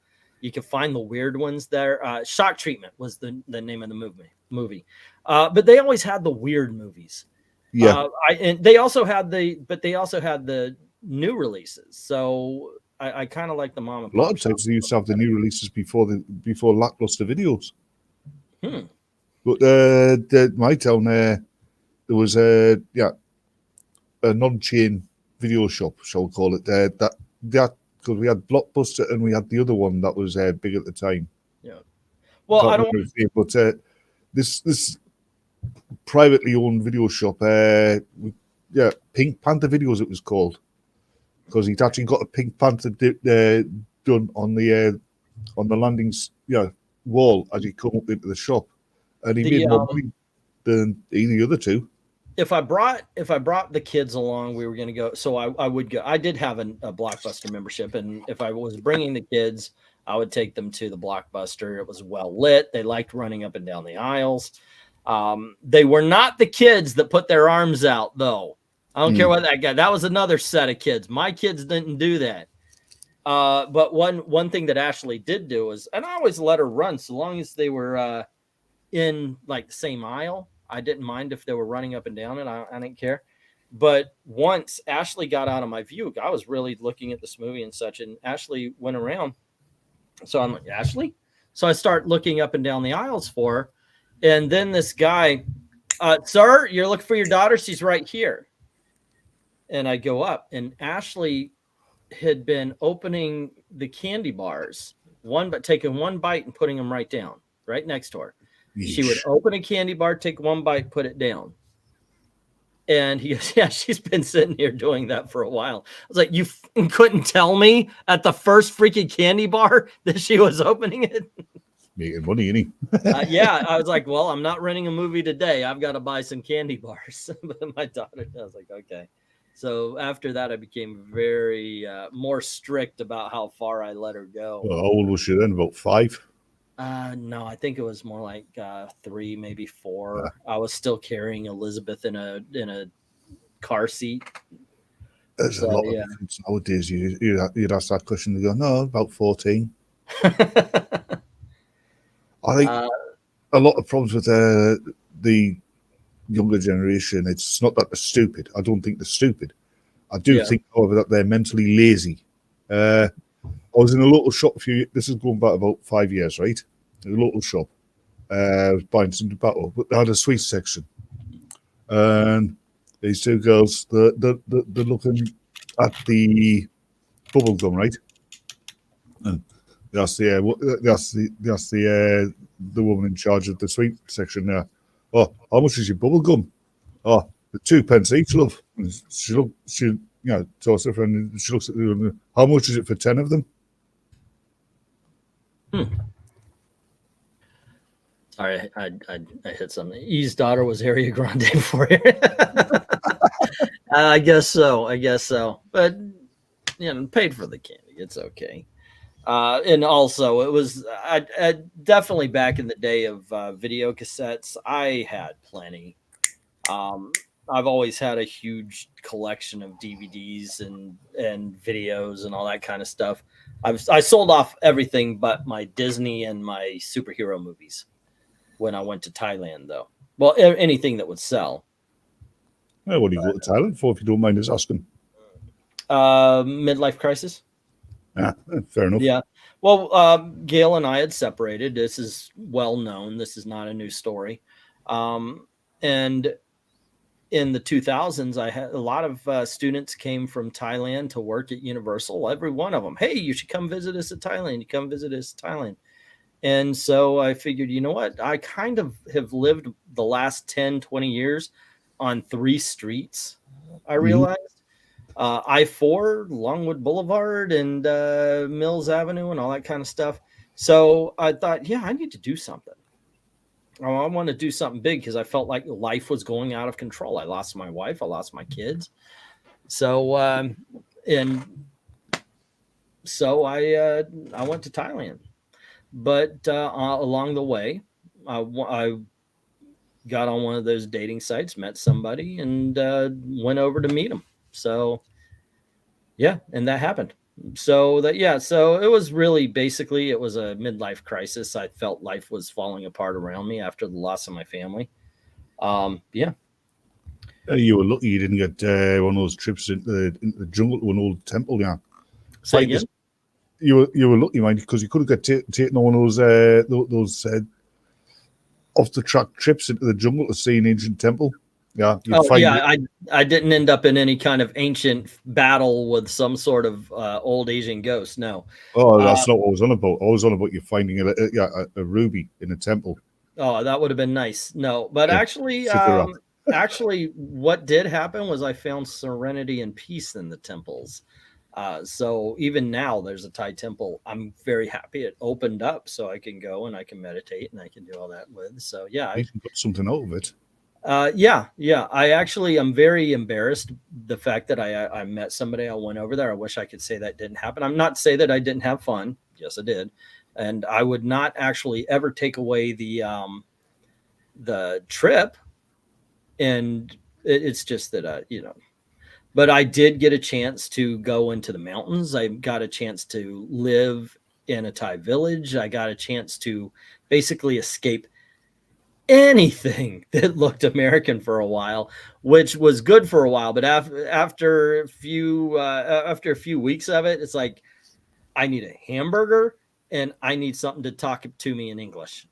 you could find the weird ones there. Shock Treatment was the name of the movie. But they always had the weird movies. Yeah. And they also had the new releases. So I kind of like the mom and pop. A lot of times they used to have the new releases before lackluster videos. But my town there was a non-chain video shop, shall we call it? That because we had Blockbuster and we had the other one that was big at the time. Yeah. Well, I don't. But this privately owned video shop, Pink Panther Videos, it was called, because he'd actually got a Pink Panther done on the landings wall as he come up into the shop, and he made more money than the other two. If I brought the kids along, we were going to go. So I would go. I did have a Blockbuster membership, and if I was bringing the kids, I would take them to the Blockbuster. It was well lit. They liked running up and down the aisles. They were not the kids that put their arms out, though. I don't care what that guy. That was another set of kids. My kids didn't do that. But one thing that Ashley did do was, and I always let her run so long as they were in like the same aisle. I didn't mind if they were running up and down, and I didn't care. But once Ashley got out of my view, I was really looking at this movie and such, and Ashley went around. So I'm like, Ashley? So I start looking up and down the aisles for her. And then this guy, sir, you're looking for your daughter? She's right here. And I go up, and Ashley had been opening the candy bars, taking one bite and putting them right down, right next to her. Yeesh. She would open a candy bar, take one bite, put it down. And he goes, yeah, she's been sitting here doing that for a while. I was like, you couldn't tell me at the first freaking candy bar that she was opening it? Making money, ain't he? Yeah, I was like, well, I'm not renting a movie today. I've got to buy some candy bars. But my daughter, I was like, okay. So after that, I became very more strict about how far I let her go. Well, how old was she then? About 5? No, I think it was more like 3, maybe 4. Yeah. I was still carrying Elizabeth in a car seat. There's a lot of difference nowadays. You'd ask that question, they go, no, about 14. I think a lot of problems with the younger generation, it's not that they're stupid. I don't think they're stupid. I do think, however, that they're mentally lazy. I was in a local shop this is going back about 5 years, right? In a local shop. I was buying some tobacco, but they had a sweet section. And these two girls, they're looking at the bubble gum, right? And that's the woman in charge of the sweet section there. Oh, how much is your bubble gum? Oh, 2 pence each, love. And she talks to her friend, and she looks at the other. How much is it for 10 of them? Sorry, I hit something. E's daughter was Ariana Grande before you. I guess so. But paid for the candy. It's okay. And also, it was definitely back in the day of video cassettes. I had plenty. I've always had a huge collection of DVDs and videos and all that kind of stuff. I sold off everything but my Disney and my superhero movies when I went to Thailand, though. Well, anything that would sell. Well, what do you go to Thailand for, if you don't mind us asking? Midlife crisis. Fair enough. Yeah. Well, Gail and I had separated. This is well known. This is not a new story. And in the 2000s, I had a lot of students came from Thailand to work at Universal. Every one of them, hey, you should come visit us at Thailand. You come visit us at Thailand. And so I figured, you know what? I kind of have lived the last 10, 20 years on 3 streets, I realized. I-4, Longwood Boulevard, and Mills Avenue, and all that kind of stuff. So I thought, yeah, I need to do something. I want to do something big because I felt like life was going out of control. I lost my wife. I lost my kids. So, and so I went to Thailand. But along the way, I got on one of those dating sites, met somebody, and went over to meet him. So, yeah, and that happened. So so it was really basically, it was a midlife crisis. I felt life was falling apart around me after the loss of my family. Yeah. You were lucky you didn't get one of those trips into the jungle to an old temple. Yeah. Say again? You were lucky, mind, because you could have got taken on one of those off the track trips into the jungle to see an ancient temple. Yeah. I didn't end up in any kind of ancient battle with some sort of old Asian ghost. No. Oh, that's not what I was on about. I was on about you finding a ruby in a temple. Oh, that would have been nice. No, but actually, what did happen was I found serenity and peace in the temples. So even now there's a Thai temple. I'm very happy it opened up so I can go and I can meditate and I can do all that with. So yeah, you can put something out of it. Yeah. I actually am very embarrassed the fact that I met somebody. I went over there. I wish I could say that didn't happen. I'm not saying that I didn't have fun. Yes, I did. And I would not actually ever take away the trip. And it's just that, but I did get a chance to go into the mountains. I got a chance to live in a Thai village. I got a chance to basically escape anything that looked American for a while, which was good for a while. But after a few weeks of it, it's like, I need a hamburger and I need something to talk to me in English.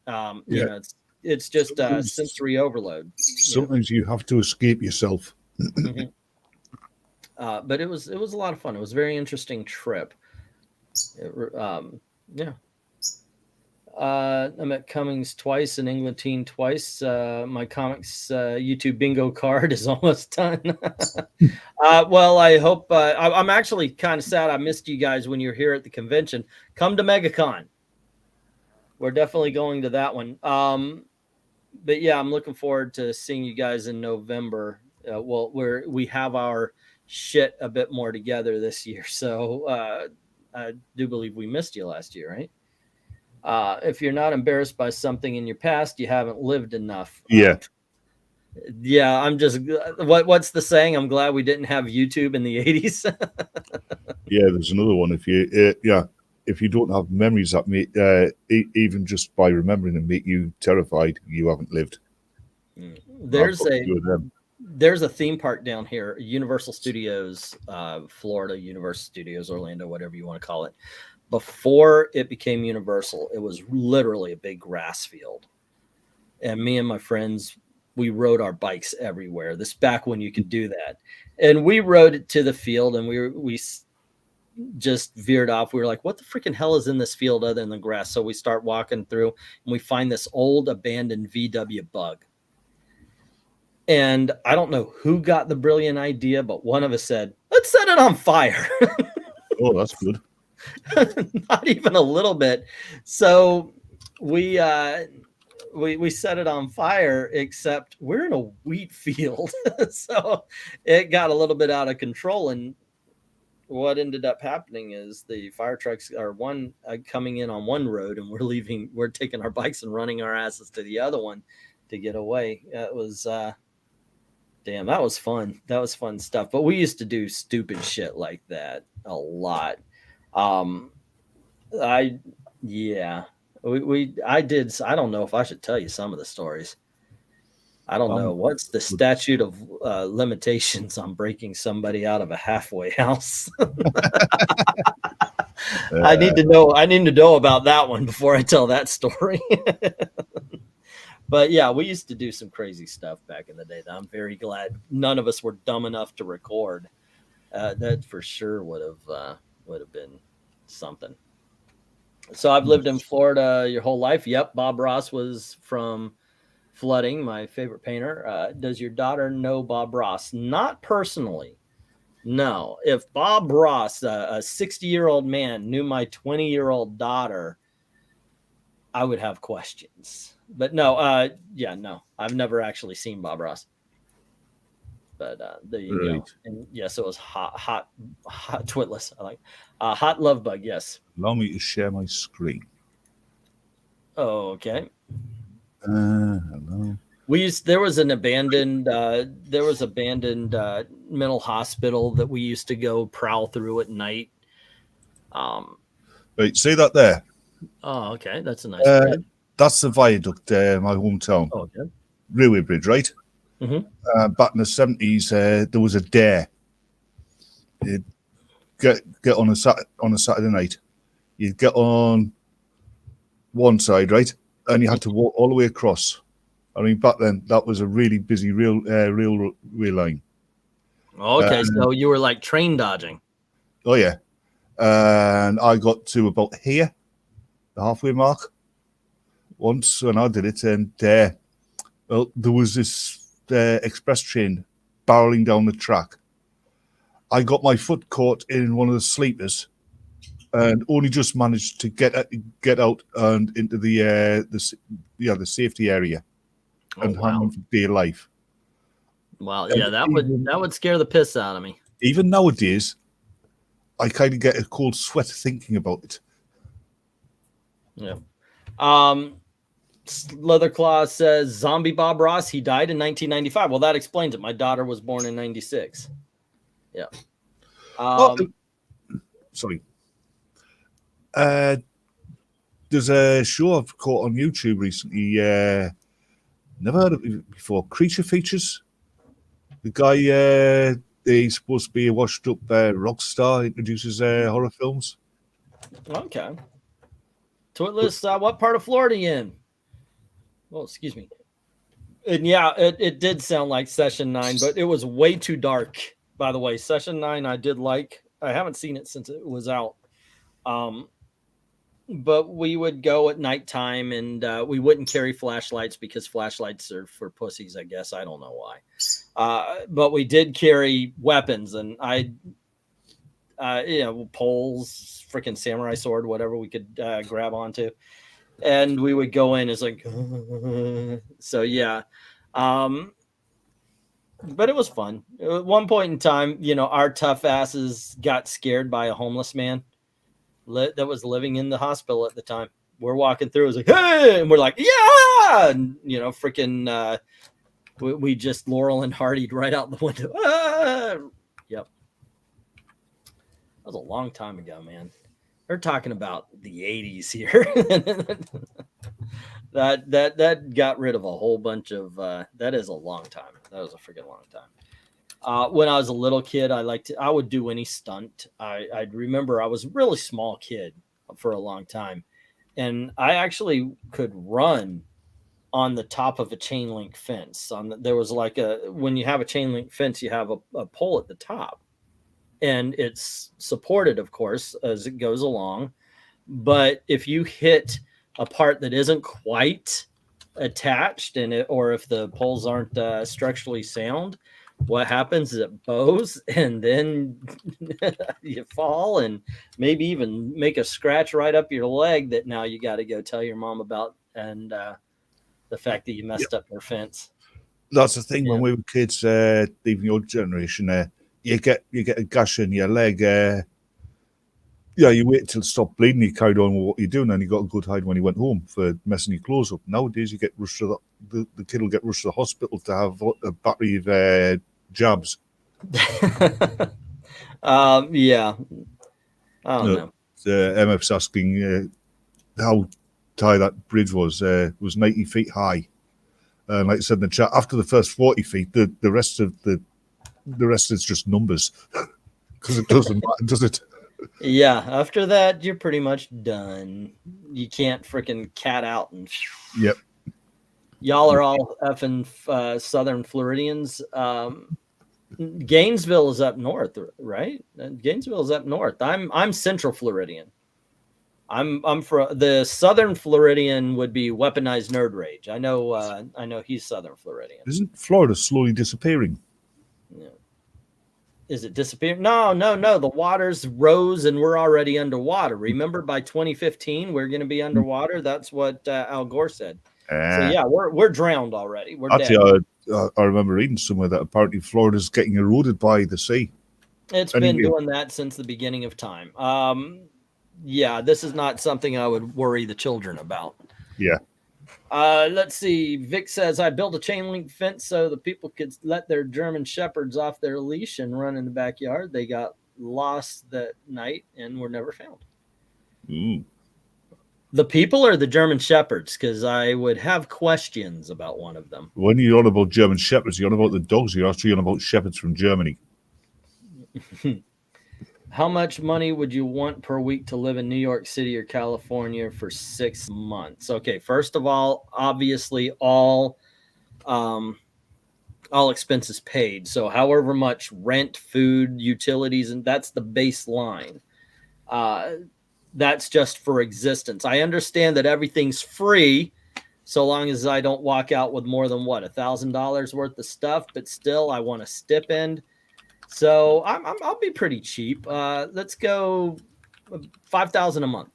It's just sensory overload. Sometimes you have to escape yourself. Mm-hmm. But it was a lot of fun. It was a very interesting trip. Yeah. I met Cummings twice and Englandine twice. My comics YouTube bingo card is almost done. Well, I hope I'm actually kind of sad I missed you guys when you're here at the convention. Come to MegaCon. We're definitely going to that one. But yeah, I'm looking forward to seeing you guys in November. We have our shit a bit more together this year. So I do believe we missed you last year, right? If you're not embarrassed by something in your past, you haven't lived enough. Yeah. Yeah, I'm just what's the saying? I'm glad we didn't have YouTube in the 80s. Yeah, there's another one. If you don't have memories that make even just by remembering them make you terrified, you haven't lived. There's a theme park down here, Universal Studios, Florida, Universal Studios, Orlando, whatever you want to call it. Before it became Universal, it was literally a big grass field. And me and my friends, we rode our bikes everywhere. This back when you could do that. And we rode it to the field and we just veered off. We were like, what the freaking hell is in this field other than the grass? So we start walking through and we find this old abandoned VW Bug. And I don't know who got the brilliant idea, but one of us said, let's set it on fire. Oh, that's good. Not even a little bit. So we set it on fire, except we're in a wheat field. So it got a little bit out of control. And what ended up happening is the fire trucks are coming in on one road and we're taking our bikes and running our asses to the other one to get away. It was, damn, that was fun. That was fun stuff. But we used to do stupid shit like that a lot. I did. I don't know if I should tell you some of the stories. I don't know. What's the statute of limitations on breaking somebody out of a halfway house? I need to know about that one before I tell that story. But yeah, we used to do some crazy stuff back in the day that I'm very glad none of us were dumb enough to record. That for sure would have been something. So I've lived in Florida your whole life. Yep, Bob Ross was from Flooding, my favorite painter. Does your daughter know Bob Ross? Not personally. No. If Bob Ross, a 60-year-old man, knew my 20-year-old daughter, I would have questions. But no, no. I've never actually seen Bob Ross. But there you go. And yes, it was hot Twitless. I like hot love bug. Yes. Allow me to share my screen. Okay. Hello. There was an abandoned mental hospital that we used to go prowl through at night. Right, see that there? Oh, okay. That's a nice bridge. That's the viaduct, my hometown. Oh, okay. Railway bridge, right? Mm-hmm. Back in the 70s, there was a dare. You'd get on a Saturday night. You'd get on one side, right? And you had to walk all the way across. I mean, back then, that was a really busy rail line. Okay, so you were like train dodging. Oh, yeah. And I got to about here, the halfway mark, once when I did it. And well, there was this express train barreling down the track. I got my foot caught in one of the sleepers and only just managed to get out and into the safety area and hang on for dear life. Wow, yeah, that would scare the piss out of me. Even nowadays, I kind of get a cold sweat thinking about it. Yeah. Leatherclaw says Zombie Bob Ross, he died in 1995. Well, that explains it. My daughter was born in 96. Yeah. Sorry. There's a show I've caught on YouTube recently. Never heard of it before. Creature Features. The guy, he's supposed to be a washed-up rock star, introduces horror films. Okay. Twitless, what part of Florida are you in? Oh, excuse me. And yeah, it did sound like Session 9, but it was way too dark, by the way. Session 9 I did like. I haven't seen it since it was out. But we would go at nighttime, and we wouldn't carry flashlights because flashlights are for pussies, I guess. I don't know why. But we did carry weapons, and poles, freaking samurai sword, whatever we could grab onto. And we would go in as like, so yeah. But it was fun. At one point in time, our tough asses got scared by a homeless man that was living in the hospital at the time. We're walking through, it was like, hey, and we're like, yeah, and freaking we just Laurel and Hardy'd right out the window. Yep. That was a long time ago, man. We're talking about the 80s here. that got rid of a whole bunch of that is a long time. That was a freaking long time. When I was a little kid, I would do any stunt. I'd remember I was a really small kid for a long time, and I actually could run on the top of a chain link fence. There was like when you have a chain link fence, you have a pole at the top, and it's supported, of course, as it goes along. But if you hit a part that isn't quite attached or if the poles aren't structurally sound, what happens is it bows, and then you fall and maybe even make a scratch right up your leg that now you got to go tell your mom about, and the fact that you messed up your fence. That's the thing. When we were kids, even your generation, you get a gash in your leg. You wait till it stopped bleeding. You carried on with what you're doing, and you got a good hide when you went home for messing your clothes up. Nowadays, you get rushed to the kid will get rushed to the hospital to have a battery of jabs. Yeah, I don't know. MF's asking how high that bridge was 90 feet high. And like I said in the chat, after the first 40 feet, the rest is just numbers because it doesn't matter, does it? Yeah, after that, you're pretty much done. You can't freaking cat out and. Yep. Y'all are all effing Southern Floridians. Gainesville is up north, right? Gainesville is up north. I'm Central Floridian. I'm for the Southern Floridian would be Weaponized Nerd Rage. I know he's Southern Floridian. Isn't Florida slowly disappearing? Yeah. Is it disappearing? No. The waters rose and we're already underwater. Remember, by 2015 we're going to be underwater. That's what Al Gore said. So yeah, we're drowned already. We're actually dead. I remember reading somewhere that apparently Florida's getting eroded by the sea. It's been doing that since the beginning of time. Yeah, this is not something I would worry the children about. Yeah. Let's see. Vic says, I built a chain link fence so the people could let their German shepherds off their leash and run in the backyard. They got lost that night and were never found. Ooh. The people or the German shepherds? Because I would have questions about one of them. When you're on about German shepherds, you're on about the dogs. You're actually on about shepherds from Germany. How much money would you want per week to live in New York City or California for 6 months? Okay, first of all, obviously all expenses paid. So however much rent, food, utilities, and that's the baseline. That's just for existence. I understand that everything's free so long as I don't walk out with more than $1,000 worth of stuff, but still I want a stipend. So I'll be pretty cheap. Let's go $5,000 a month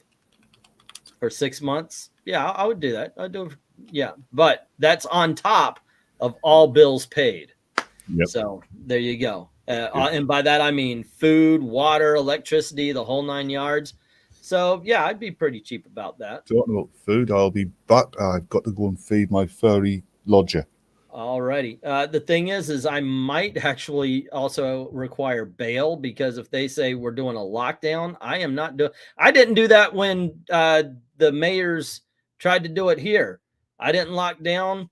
for 6 months. Yeah, I would do that. I'd do it. Yeah, but that's on top of all bills paid. Yep. So there you go. And by that I mean food, water, electricity, the whole 9 yards. So yeah, I'd be pretty cheap about that. Talking about food, I'll be back. I've got to go and feed my furry lodger. Alrighty. The thing is I might actually also require bail, because if they say we're doing a lockdown, I am not doing. I didn't do that when the mayors tried to do it here. I didn't lock down.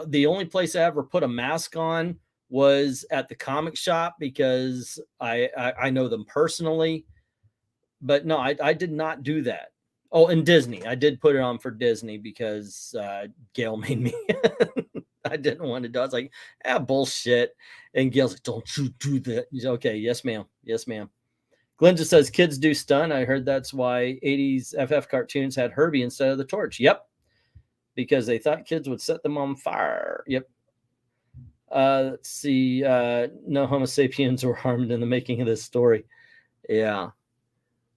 The only place I ever put a mask on was at the comic shop, because I know them personally. But no, I did not do that. Oh, and Disney. I did put it on for Disney because Gail made me. I didn't want to do it. I was like, bullshit. And Gail's like, don't you do that. He's okay. Yes, ma'am. Yes, ma'am. Glenn just says, kids do stun. I heard that's why 80s FF cartoons had Herbie instead of the torch. Yep. Because they thought kids would set them on fire. Yep. Let's see. No Homo sapiens were harmed in the making of this story. Yeah.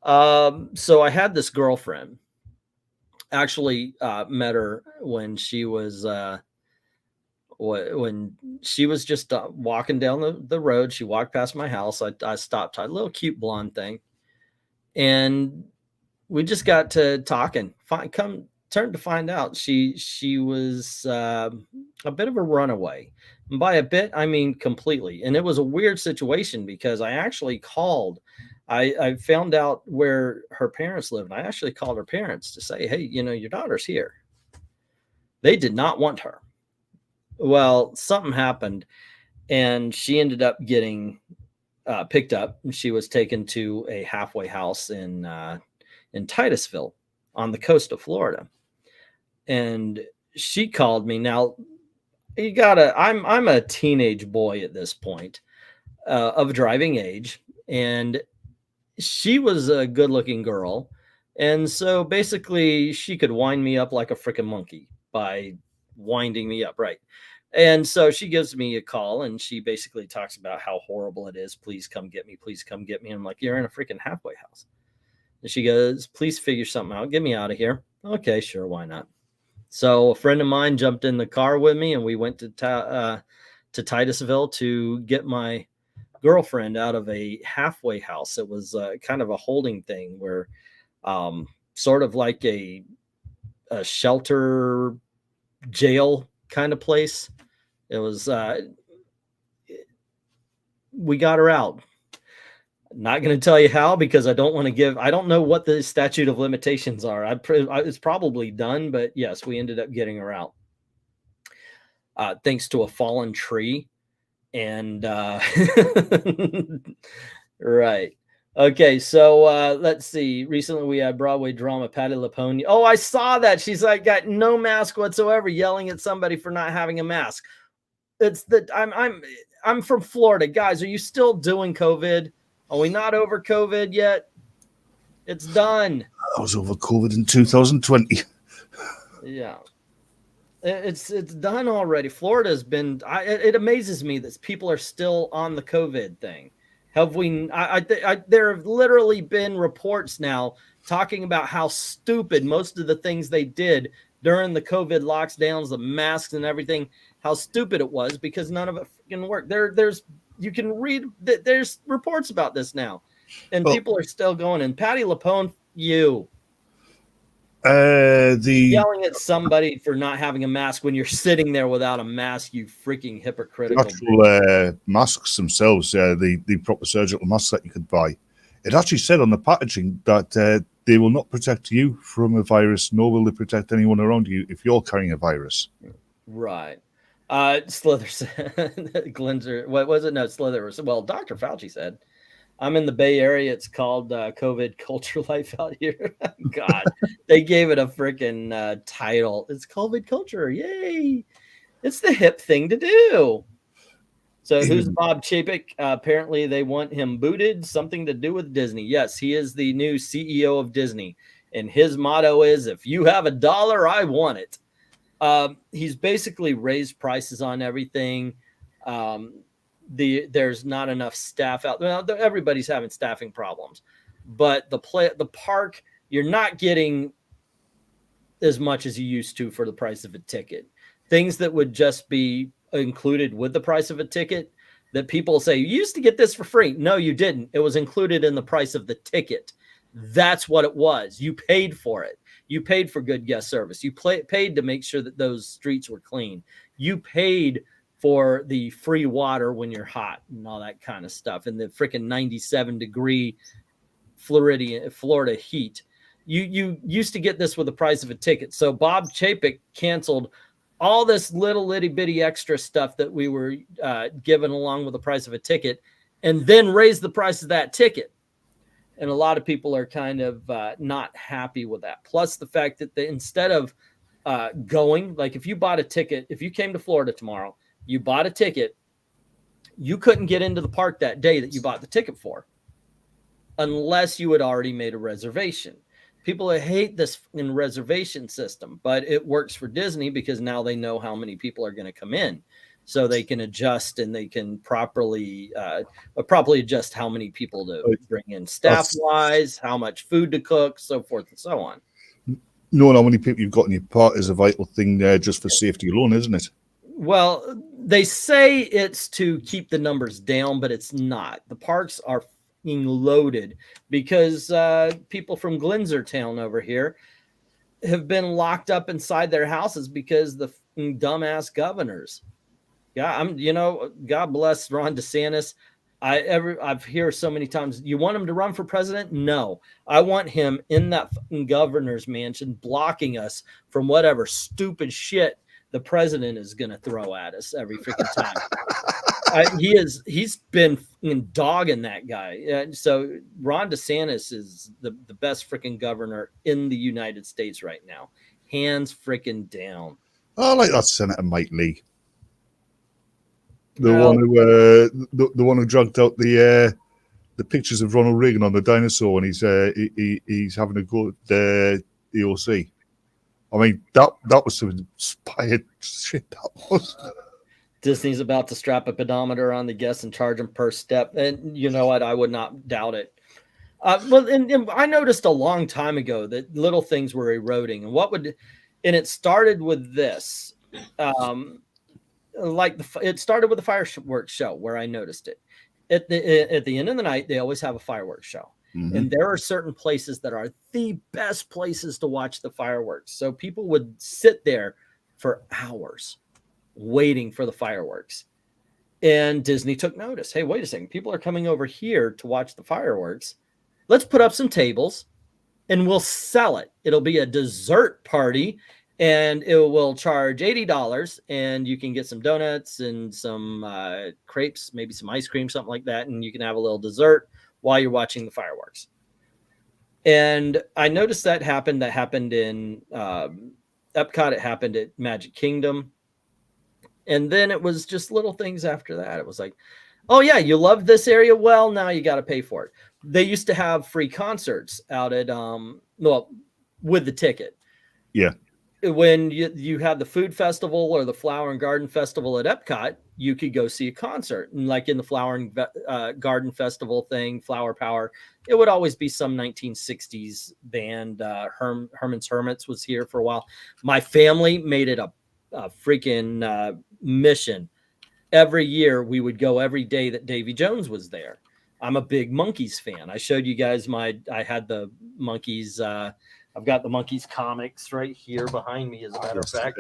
So I had this girlfriend. Actually, met her when she was just walking down the road. She walked past my house. I stopped. A little cute blonde thing, and we just got to talking. Turned to find out she was a bit of a runaway. And by a bit, I mean completely. And it was a weird situation because I actually called. I found out where her parents live, and I actually called her parents to say, hey, your daughter's here. They did not want her. Well, something happened, and she ended up getting picked up. And she was taken to a halfway house in Titusville on the coast of Florida. And she called me. Now, I'm a teenage boy at this point of driving age, and she was a good-looking girl. And so basically she could wind me up like a freaking monkey by winding me up, right? And so she gives me a call, and she basically talks about how horrible it is. Please come get me. Please come get me. And I'm like, you're in a freaking halfway house. And she goes, please figure something out. Get me out of here. Okay, sure. Why not? So a friend of mine jumped in the car with me, and we went to Titusville to get my girlfriend out of a halfway house. It was kind of a holding thing where sort of like a shelter jail kind of place. It was we got her out. Not going to tell you how, because I don't know what the statute of limitations are. It's probably done, but yes, we ended up getting her out thanks to a fallen tree. And right. Okay, so let's see. Recently, we had Broadway drama Patti LuPone. Oh, I saw that. She's like got no mask whatsoever, yelling at somebody for not having a mask. It's that I'm from Florida, guys. Are you still doing COVID? Are we not over COVID yet? It's done. I was over COVID in 2020. Yeah. It's done already. Florida has been. It amazes me that people are still on the COVID thing. Have we? There have literally been reports now talking about how stupid most of the things they did during the COVID lockdowns, the masks and everything. How stupid it was because none of it can work. There's you can read that there's reports about this now, and people are still going. And Patti LuPone, yelling at somebody for not having a mask when you're sitting there without a mask, you freaking hypocritical. The actual masks themselves, the proper surgical masks that you could buy, it actually said on the packaging that they will not protect you from a virus, nor will they protect anyone around you if you're carrying a virus. Right. Slither said, Glenzer, what was it? No, Slither. Well, Dr. Fauci said, I'm in the Bay Area. It's called COVID culture life out here. God, they gave it a freaking title. It's COVID culture. Yay. It's the hip thing to do. So who's Bob Chapek? Apparently they want him booted. Something to do with Disney. Yes, he is the new CEO of Disney. And his motto is, if you have a dollar, I want it. He's basically raised prices on everything. There's not enough staff out there. Well, everybody's having staffing problems, but the park, you're not getting as much as you used to for the price of a ticket. Things that would just be included with the price of a ticket that people say, you used to get this for free. No, you didn't. It was included in the price of the ticket. That's what it was. You paid for it. You paid for good guest service. You paid to make sure that those streets were clean. You paid for the free water when you're hot and all that kind of stuff. And the freaking 97-degree Florida heat. You used to get this with the price of a ticket. So Bob Chapek canceled all this little itty bitty extra stuff that we were given along with the price of a ticket, and then raised the price of that ticket. And a lot of people are kind of not happy with that. Plus the fact that instead of going, like if you bought a ticket, if you came to Florida tomorrow, you bought a ticket, you couldn't get into the park that day that you bought the ticket for unless you had already made a reservation. People hate this in reservation system, but it works for Disney because now they know how many people are going to come in. So they can adjust and they can properly adjust how many people to bring in staff-wise, how much food to cook, so forth and so on. Knowing how many people you've got in your park is a vital thing there just for safety alone, isn't it? Well, they say it's to keep the numbers down, but it's not. The parks are being loaded because people from Glenzertown over here have been locked up inside their houses because the dumbass governors. Yeah, God bless Ron DeSantis. I've heard so many times, you want him to run for president? No, I want him in that governor's mansion blocking us from whatever stupid shit the president is going to throw at us every freaking time. He's been dogging that guy. So Ron DeSantis is the best freaking governor in the United States right now. Hands freaking down. I like that Senator Mike Lee. The one who dragged out the pictures of Ronald Reagan on the dinosaur when he's having a go at the EOC. I mean, that was some inspired shit. That was. Disney's about to strap a pedometer on the guests and charge them per step, and you know what? I would not doubt it. And I noticed a long time ago that little things were eroding, and it started with this. It started with the fireworks show where I noticed it. At the end of the night, they always have a fireworks show. Mm-hmm. And there are certain places that are the best places to watch the fireworks. So people would sit there for hours waiting for the fireworks. And Disney took notice. Hey, wait a second. People are coming over here to watch the fireworks. Let's put up some tables and we'll sell it. It'll be a dessert party. And it will charge $80, and you can get some donuts and some crepes, maybe some ice cream, something like that. And you can have a little dessert while you're watching the fireworks. And I noticed that happened in Epcot. It happened at Magic Kingdom. And then it was just little things after that. It was like, oh yeah, you love this area. Well, now you got to pay for it. They used to have free concerts out at, with the ticket. Yeah. When you had the food festival or the flower and garden festival at Epcot, you could go see a concert. And like in the flower and garden festival thing, Flower Power, it would always be some 1960s band. Herman's Hermits was here for a while. My family made it a freaking mission. Every year we would go every day that Davy Jones was there. I'm a big Monkees fan. I showed you guys I had the Monkees. I've got the Monkees comics right here behind me, as a matter of fact.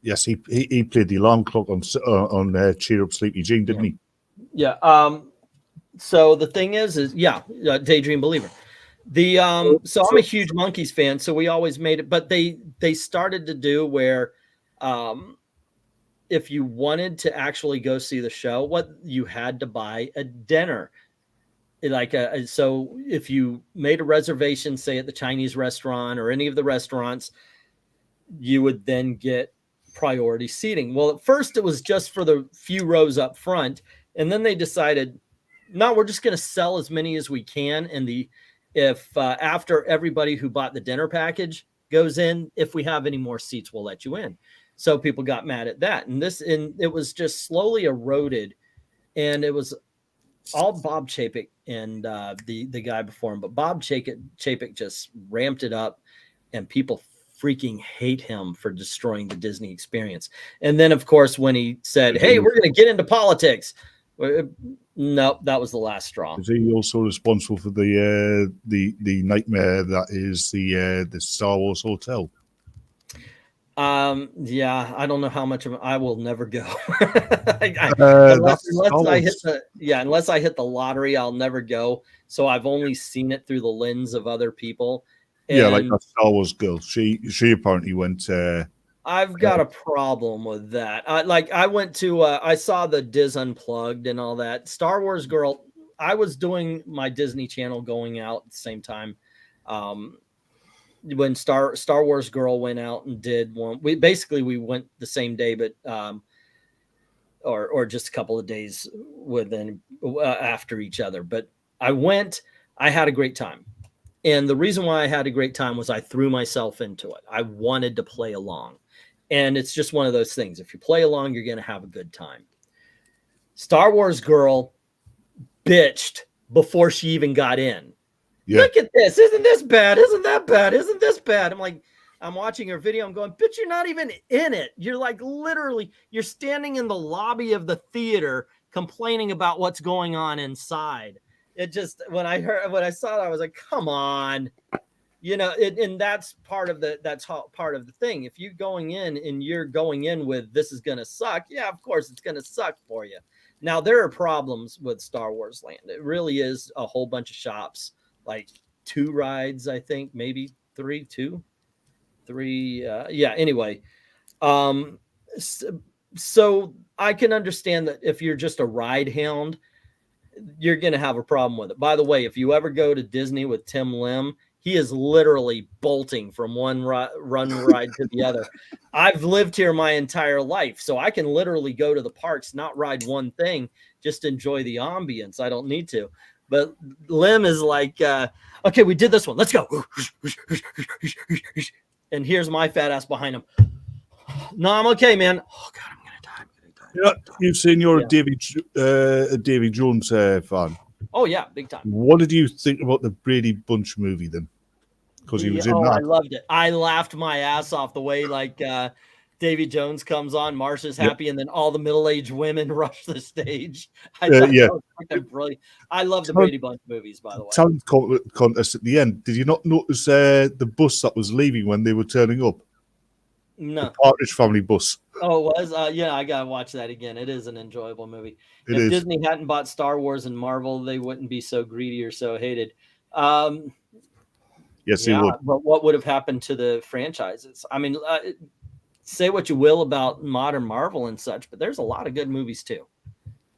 Yes, he played the alarm clock on Cheer Up Sleepy Jean, didn't he? Yeah. So the thing is Daydream Believer. So I'm a huge Monkees fan, so we always made it. But they started to do where, if you wanted to actually go see the show, you had to buy a dinner. So if you made a reservation, say at the Chinese restaurant or any of the restaurants, you would then get priority seating. Well, at first it was just for the few rows up front. And then they decided, no, we're just going to sell as many as we can. And if after everybody who bought the dinner package goes in, if we have any more seats, we'll let you in. So people got mad at that. And it was just slowly eroded. And it was all Bob Chapek and the guy before him, but Bob Chapek just ramped it up, and people freaking hate him for destroying the Disney experience. And then, of course, when he said, "Hey, we're going to get into politics," no, that was the last straw. Is he also responsible for the nightmare that is the Star Wars hotel? Yeah, I don't know how much of it. I will never go. Unless I hit the lottery, I'll never go. So I've only seen it through the lens of other people. And like that Star Wars girl. She apparently went. I've got a problem with that. I went to I saw the Diz Unplugged and all that. Star Wars girl. I was doing my Disney Channel going out at the same time. When Star Wars girl went out and did one, we went the same day, but or just a couple of days after each other. But I had a great time. And the reason why I had a great time was I threw myself into it. I wanted to play along. And it's just one of those things. If you play along, you're going to have a good time. Star Wars girl bitched before she even got in. Yeah. Look at this. Isn't this bad? Isn't that bad? Isn't this bad? I'm watching her video. I'm going, bitch, you're not even in it. You're literally, you're standing in the lobby of the theater complaining about what's going on inside. It just, when I saw it, I was like, come on. And that's part of the thing. If you're going in and you're going in with, this is going to suck. Yeah, of course it's going to suck for you. Now there are problems with Star Wars Land. It really is a whole bunch of shops. Like 2 rides, I think, maybe 3. Anyway. So I can understand that if you're just a ride hound, you're going to have a problem with it. By the way, if you ever go to Disney with Tim Lim, he is literally bolting from one ride to the other. I've lived here my entire life, so I can literally go to the parks, not ride one thing, just enjoy the ambience. I don't need to. But Lim is like, okay, we did this one. Let's go. And here's my fat ass behind him. No, I'm okay, man. Oh, God, I'm going to die. Yeah, you've seen you're a Davy Jones fan. Oh, yeah, big time. What did you think about the Brady Bunch movie then? Because he was in that. I loved it. I laughed my ass off the way, Davy Jones comes on, Marsha's happy, and then all the middle-aged women rush the stage. I thought that was fucking brilliant. I love the Brady Bunch movies, by the way. Talent contest at the end. Did you not notice the bus that was leaving when they were turning up? No. The Partridge Family bus. Oh, it was? Yeah, I got to watch that again. It is an enjoyable movie. If Disney hadn't bought Star Wars and Marvel, they wouldn't be so greedy or so hated. Yes, they would. But what would have happened to the franchises? I mean, say what you will about modern Marvel and such, but there's a lot of good movies too.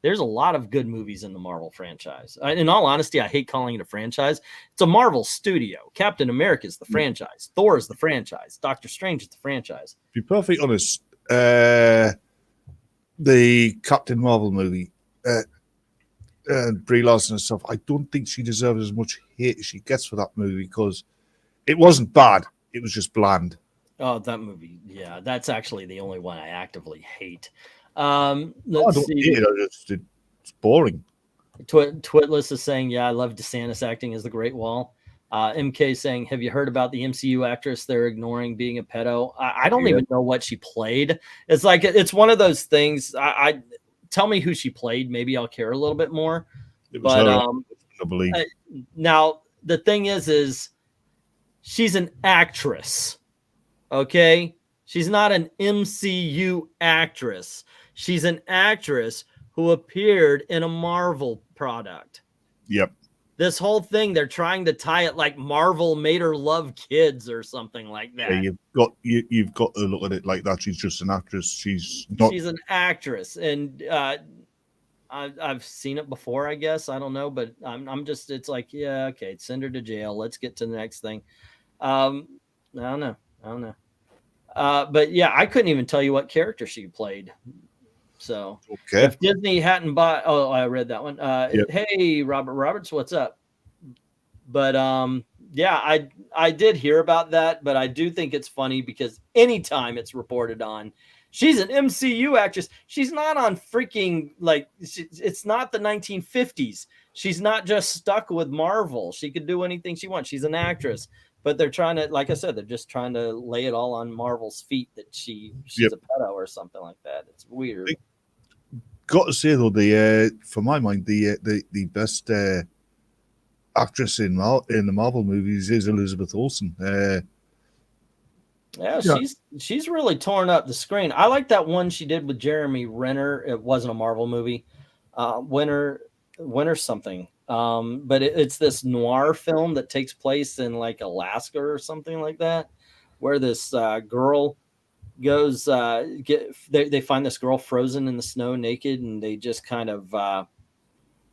There's a lot of good movies in the Marvel franchise. In all honesty, I hate calling it a franchise. It's a Marvel studio. Captain America is the franchise. Thor is the franchise. Doctor Strange is the franchise. To be perfectly honest, the Captain Marvel movie, and Brie Larson and stuff, I don't think she deserves as much hate as she gets for that movie, because it wasn't bad. It was just bland. Oh, that movie. Yeah, that's actually the only one I actively hate. Let's see. It's boring. Twitless is saying, yeah, I love DeSantis acting as the Great Wall. MK saying, have you heard about the MCU actress they're ignoring being a pedo? I don't even know what she played. It's like, it's one of those things. I tell me who she played. Maybe I'll care a little bit more. But I believe. Now the thing is she's an actress. Okay. She's not an MCU actress. She's an actress who appeared in a Marvel product. Yep. This whole thing, they're trying to tie it like Marvel made her love kids or something like that. Yeah, you've got to look at it like that. She's just an actress. She's an actress, and I've seen it before, I guess. I don't know, but I'm just, it's like, yeah, okay, send her to jail. Let's get to the next thing. I don't know. But yeah, I couldn't even tell you what character she played. So if Disney hadn't bought, I read that one. Hey, Robert Roberts, what's up? But yeah, I did hear about that, but I do think it's funny because anytime it's reported on, she's an MCU actress. She's not on freaking, like, it's not the 1950s. She's not just stuck with Marvel. She could do anything she wants. She's an actress. But they're trying to, like I said, they're just trying to lay it all on Marvel's feet that she's a pedo or something like that. It's weird. Got to say though, for my mind, the best actress in the Marvel movies is Elizabeth Olsen. She's really torn up the screen. I like that one she did with Jeremy Renner. It wasn't a Marvel movie. Winter something. But it's this noir film that takes place in like Alaska or something like that, where this girl goes, they find this girl frozen in the snow naked, and they just kind of,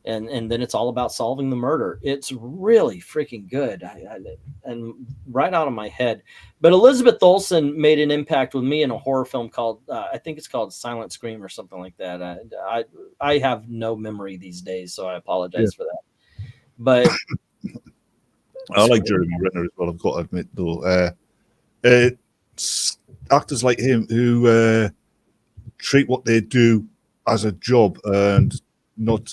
and then it's all about solving the murder. It's really freaking good. And right out of my head. But Elizabeth Olsen made an impact with me in a horror film called, I think it's called Silent Scream or something like that. I have no memory these days, so I apologize for that. But I like Jeremy Renner as well, I've got to admit, though. Actors like him who treat what they do as a job and not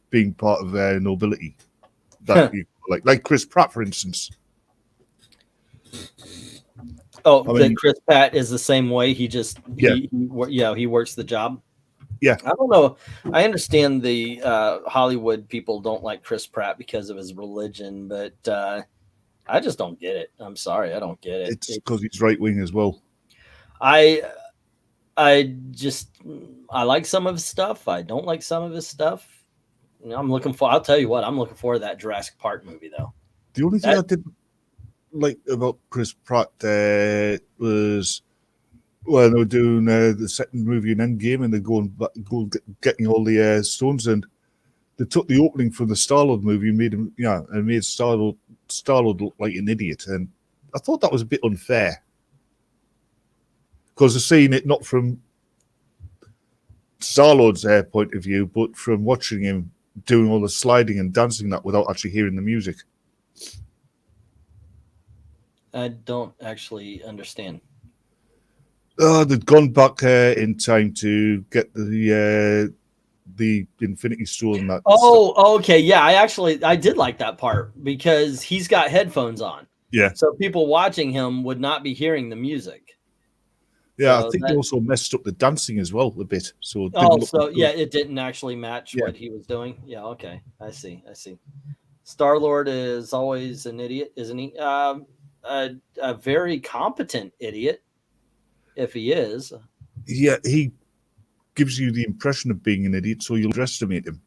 being part of their nobility. That like Chris Pratt, for instance. Chris Pratt is the same way. He just he works the job. Yeah, I don't know. I understand the Hollywood people don't like Chris Pratt because of his religion, but I just don't get it. I'm sorry, I don't get it. It's because he's right wing as well. I like some of his stuff. I don't like some of his stuff. I'll tell you what, I'm looking forward to that Jurassic Park movie though. The only thing I didn't like about Chris Pratt was when they were doing the second movie in Endgame, and they're going getting all the stones, and they took the opening from the Star-Lord movie and made him, and made Star-Lord look like an idiot, and I thought that was a bit unfair because they're seeing it not from Star-Lord's point of view, but from watching him doing all the sliding and dancing that without actually hearing the music. I don't actually understand. They'd gone back in time to get the Infinity Stone. That okay, yeah. I did like that part because he's got headphones on. Yeah. So people watching him would not be hearing the music. Yeah, so I think they also messed up the dancing as well a bit. So it didn't actually match what he was doing. Yeah, okay, I see. Star-Lord is always an idiot, isn't he? A very competent idiot, if he is. Yeah, he gives you the impression of being an idiot, so you'll underestimate him.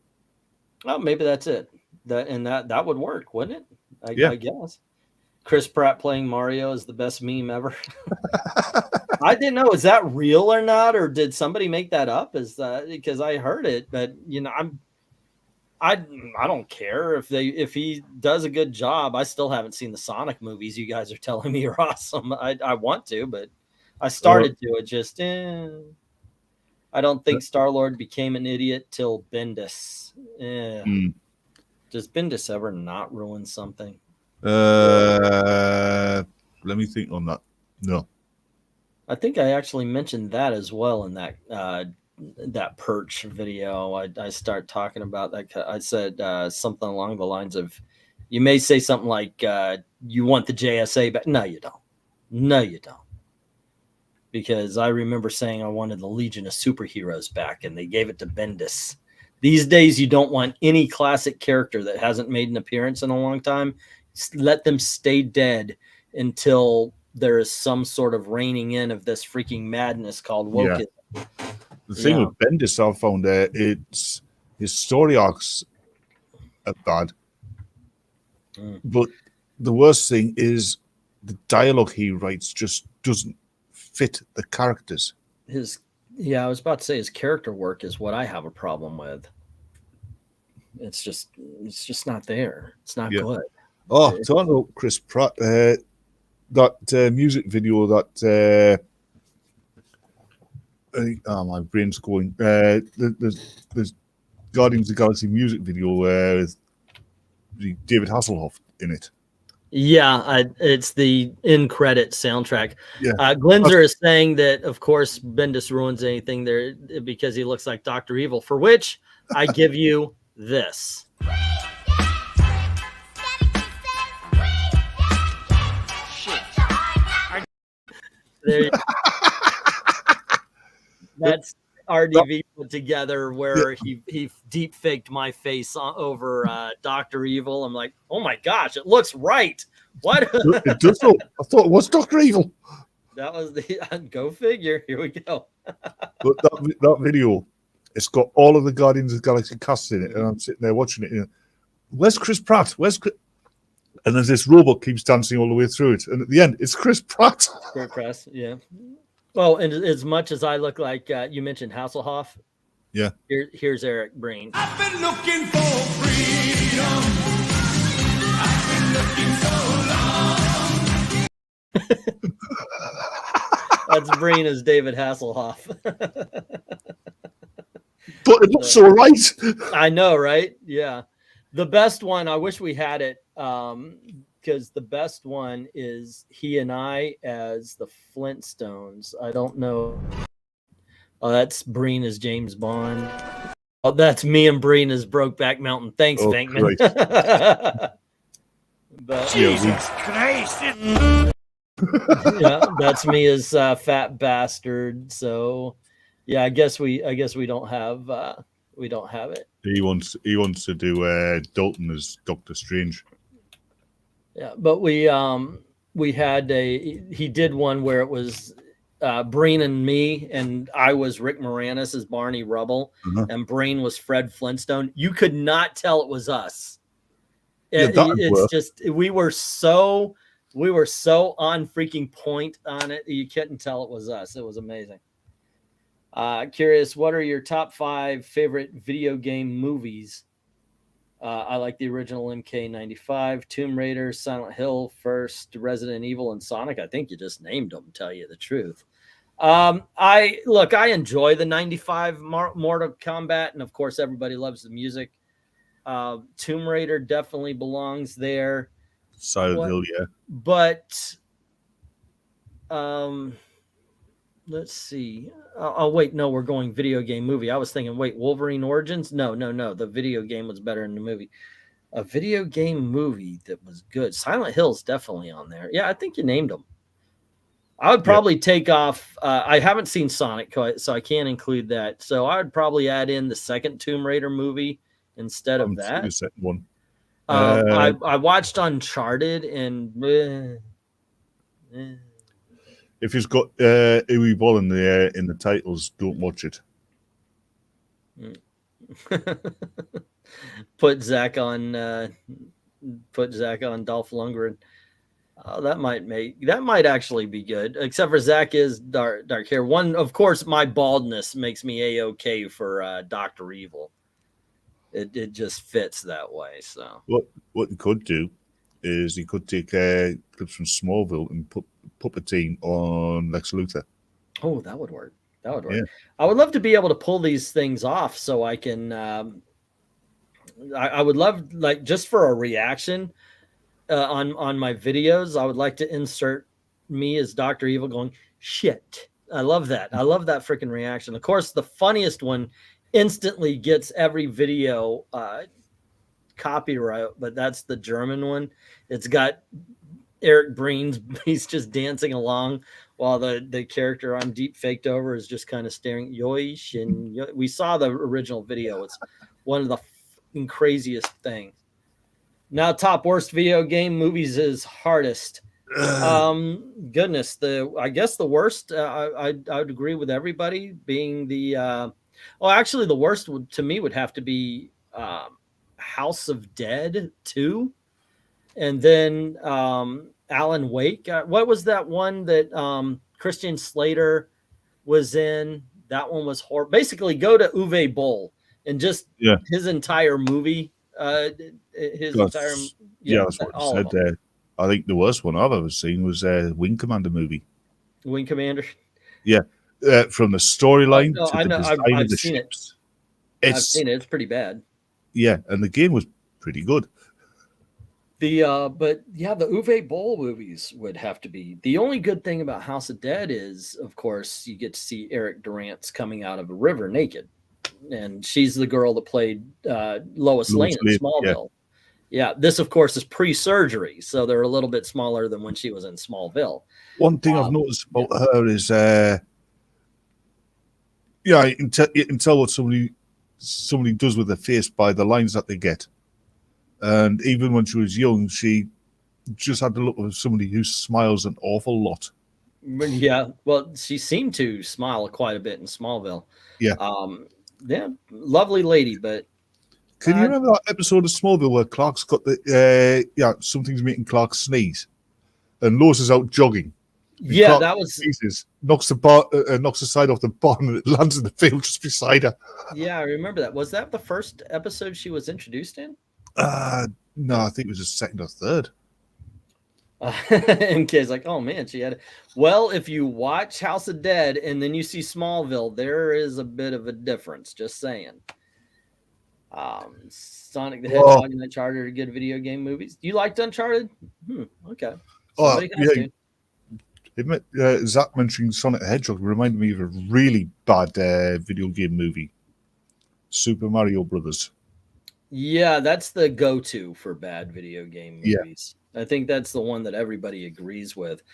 Well, maybe that's it. That would work, wouldn't it? I guess. Chris Pratt playing Mario is the best meme ever. I didn't know, is that real or not, or did somebody make that up? Is that because I heard it, but you know, I don't care if he does a good job. I still haven't seen the Sonic movies. You guys are telling me are awesome. I want to, but I started to. It just I don't think Star-Lord became an idiot till Bendis. Does Bendis ever not ruin something? Let me think on that. No. I think I actually mentioned that as well in that Perch video. I start talking about that. I said something along the lines of, you may say something like, you want the JSA back. No, you don't. No, you don't. Because I remember saying I wanted the Legion of Superheroes back, and they gave it to Bendis. These days, you don't want any classic character that hasn't made an appearance in a long time. Just let them stay dead until there is some sort of reining in of this freaking madness called wokeism. Yeah. The thing with Bendis, I found it's his story arcs are bad, but the worst thing is the dialogue he writes just doesn't fit the characters. I was about to say his character work is what I have a problem with. It's just not there. It's not good. Oh, talking about Chris Pratt, that music video that my brain's going. There's Guardians of the Galaxy music video with David Hasselhoff in it. Yeah, it's the in-credit soundtrack. Yeah. Glenzer is saying that, of course, Bendis ruins anything there because he looks like Dr. Evil, for which I give you this. There, that's RDV put together where he deep faked my face over Dr. Evil. I'm like, oh my gosh, it looks right. What? It does look. I thought it was Dr. Evil. That was the go figure. Here we go. But that video, it's got all of the Guardians of the Galaxy cast in it, and I'm sitting there watching it. You know, where's Chris Pratt? And there's this robot keeps dancing all the way through it, and at the end, it's Chris Pratt. Chris Pratt, yeah. Well, and as much as I look like you mentioned Hasselhoff, yeah. Here's Eric Breen. I've been looking for freedom. I've been looking so long. That's Breen as David Hasselhoff. But it looks so right. I know, right? Yeah. The best one, I wish we had it, because the best one is he and I as the Flintstones. I don't know. Oh, that's Breen as James Bond. Oh, that's me and Breen as Brokeback Mountain. Thanks, Venkman. But, Jesus Christ! Yeah, that's me as Fat Bastard. So, yeah, I guess we don't have it. He wants to do Dalton as Doctor Strange. Yeah, but he did one where it was Breen and me, and I was Rick Moranis as Barney Rubble, and Breen was Fred Flintstone. You could not tell it was us. Just we were so on freaking point on it. You couldn't tell it was us. It was amazing. Curious, what are your top 5 favorite video game movies? I like the original MK95, Tomb Raider, Silent Hill, First, Resident Evil, and Sonic. I think you just named them, tell you the truth. I enjoy the 95 Mortal Kombat, and of course everybody loves the music. Tomb Raider definitely belongs there. Silent Hill, yeah. But let's see. Wait, no, we're going video game movie. I was thinking, wait, Wolverine Origins? No. The video game was better than the movie. A video game movie that was good. Silent Hill's definitely on there. Yeah, I think you named them. I would probably take off. I haven't seen Sonic, so I can't include that. So I would probably add in the second Tomb Raider movie instead of that. The second one. I watched Uncharted and. If it's got Uwe Boll in the titles, don't watch it. Put Zach on Dolph Lundgren. Oh, that might actually be good. Except for Zach is dark hair. One, of course, my baldness makes me a-okay for Dr. Evil. It just fits that way. So what you could do is you could take clips from Smallville and put puppeting on Lex Luthor. Oh, that would work. That would work. Yeah. I would love to be able to pull these things off so I can. I would love, like, just for a reaction on my videos. I would like to insert me as Dr. Evil going shit. I love that. I love that freaking reaction. Of course, the funniest one instantly gets every video copyright, but that's the German one. It's got Eric Breen's, he's just dancing along while the character I'm deep faked over is just kind of staring. Yoish, and we saw the original video. It's one of the craziest things. Now, top worst video game movies is hardest. Goodness, I guess the worst. I would agree with everybody being the. Well, actually, the worst to me would have to be House of Dead 2, and then Alan Wake. What was that one that Christian Slater was in? That one was horrible. Basically, go to Uwe Boll and just his entire movie. That's what I said. I think the worst one I've ever seen was Wing Commander movie. Wing Commander. Yeah, from the storyline to I the know. design I've of the seen ships. I've seen it. It's pretty bad. Yeah, and the game was pretty good. But the Uwe Boll movies would have to be. The only good thing about House of Dead is, of course, you get to see Eric Durant's coming out of a river naked, and she's the girl that played Lois Lane in Smallville. Yeah, this, of course, is pre-surgery, so they're a little bit smaller than when she was in Smallville. One thing I've noticed about her is, you can tell what somebody does with their face by the lines that they get. And even when she was young, she just had the look of somebody who smiles an awful lot. Yeah, well, she seemed to smile quite a bit in Smallville. Yeah. Lovely lady, but... Can you remember that episode of Smallville where Clark's got something's making Clark sneeze, and Lois is out jogging? Yeah, Clark that was sneezes, knocks the side off the barn, and it lands in the field just beside her. Yeah, I remember that. Was that the first episode she was introduced in? No, I think it was the second or third. And kids like, oh man, she had it. Well, if you watch House of Dead and then you see Smallville, there is a bit of a difference. Just saying. Sonic the Hedgehog and Uncharted are good video game movies. You liked Uncharted? Okay. Zach mentioning Sonic the Hedgehog reminded me of a really bad video game movie, Super Mario Brothers. Yeah, that's the go-to for bad video game movies. Yeah. I think that's the one that everybody agrees with.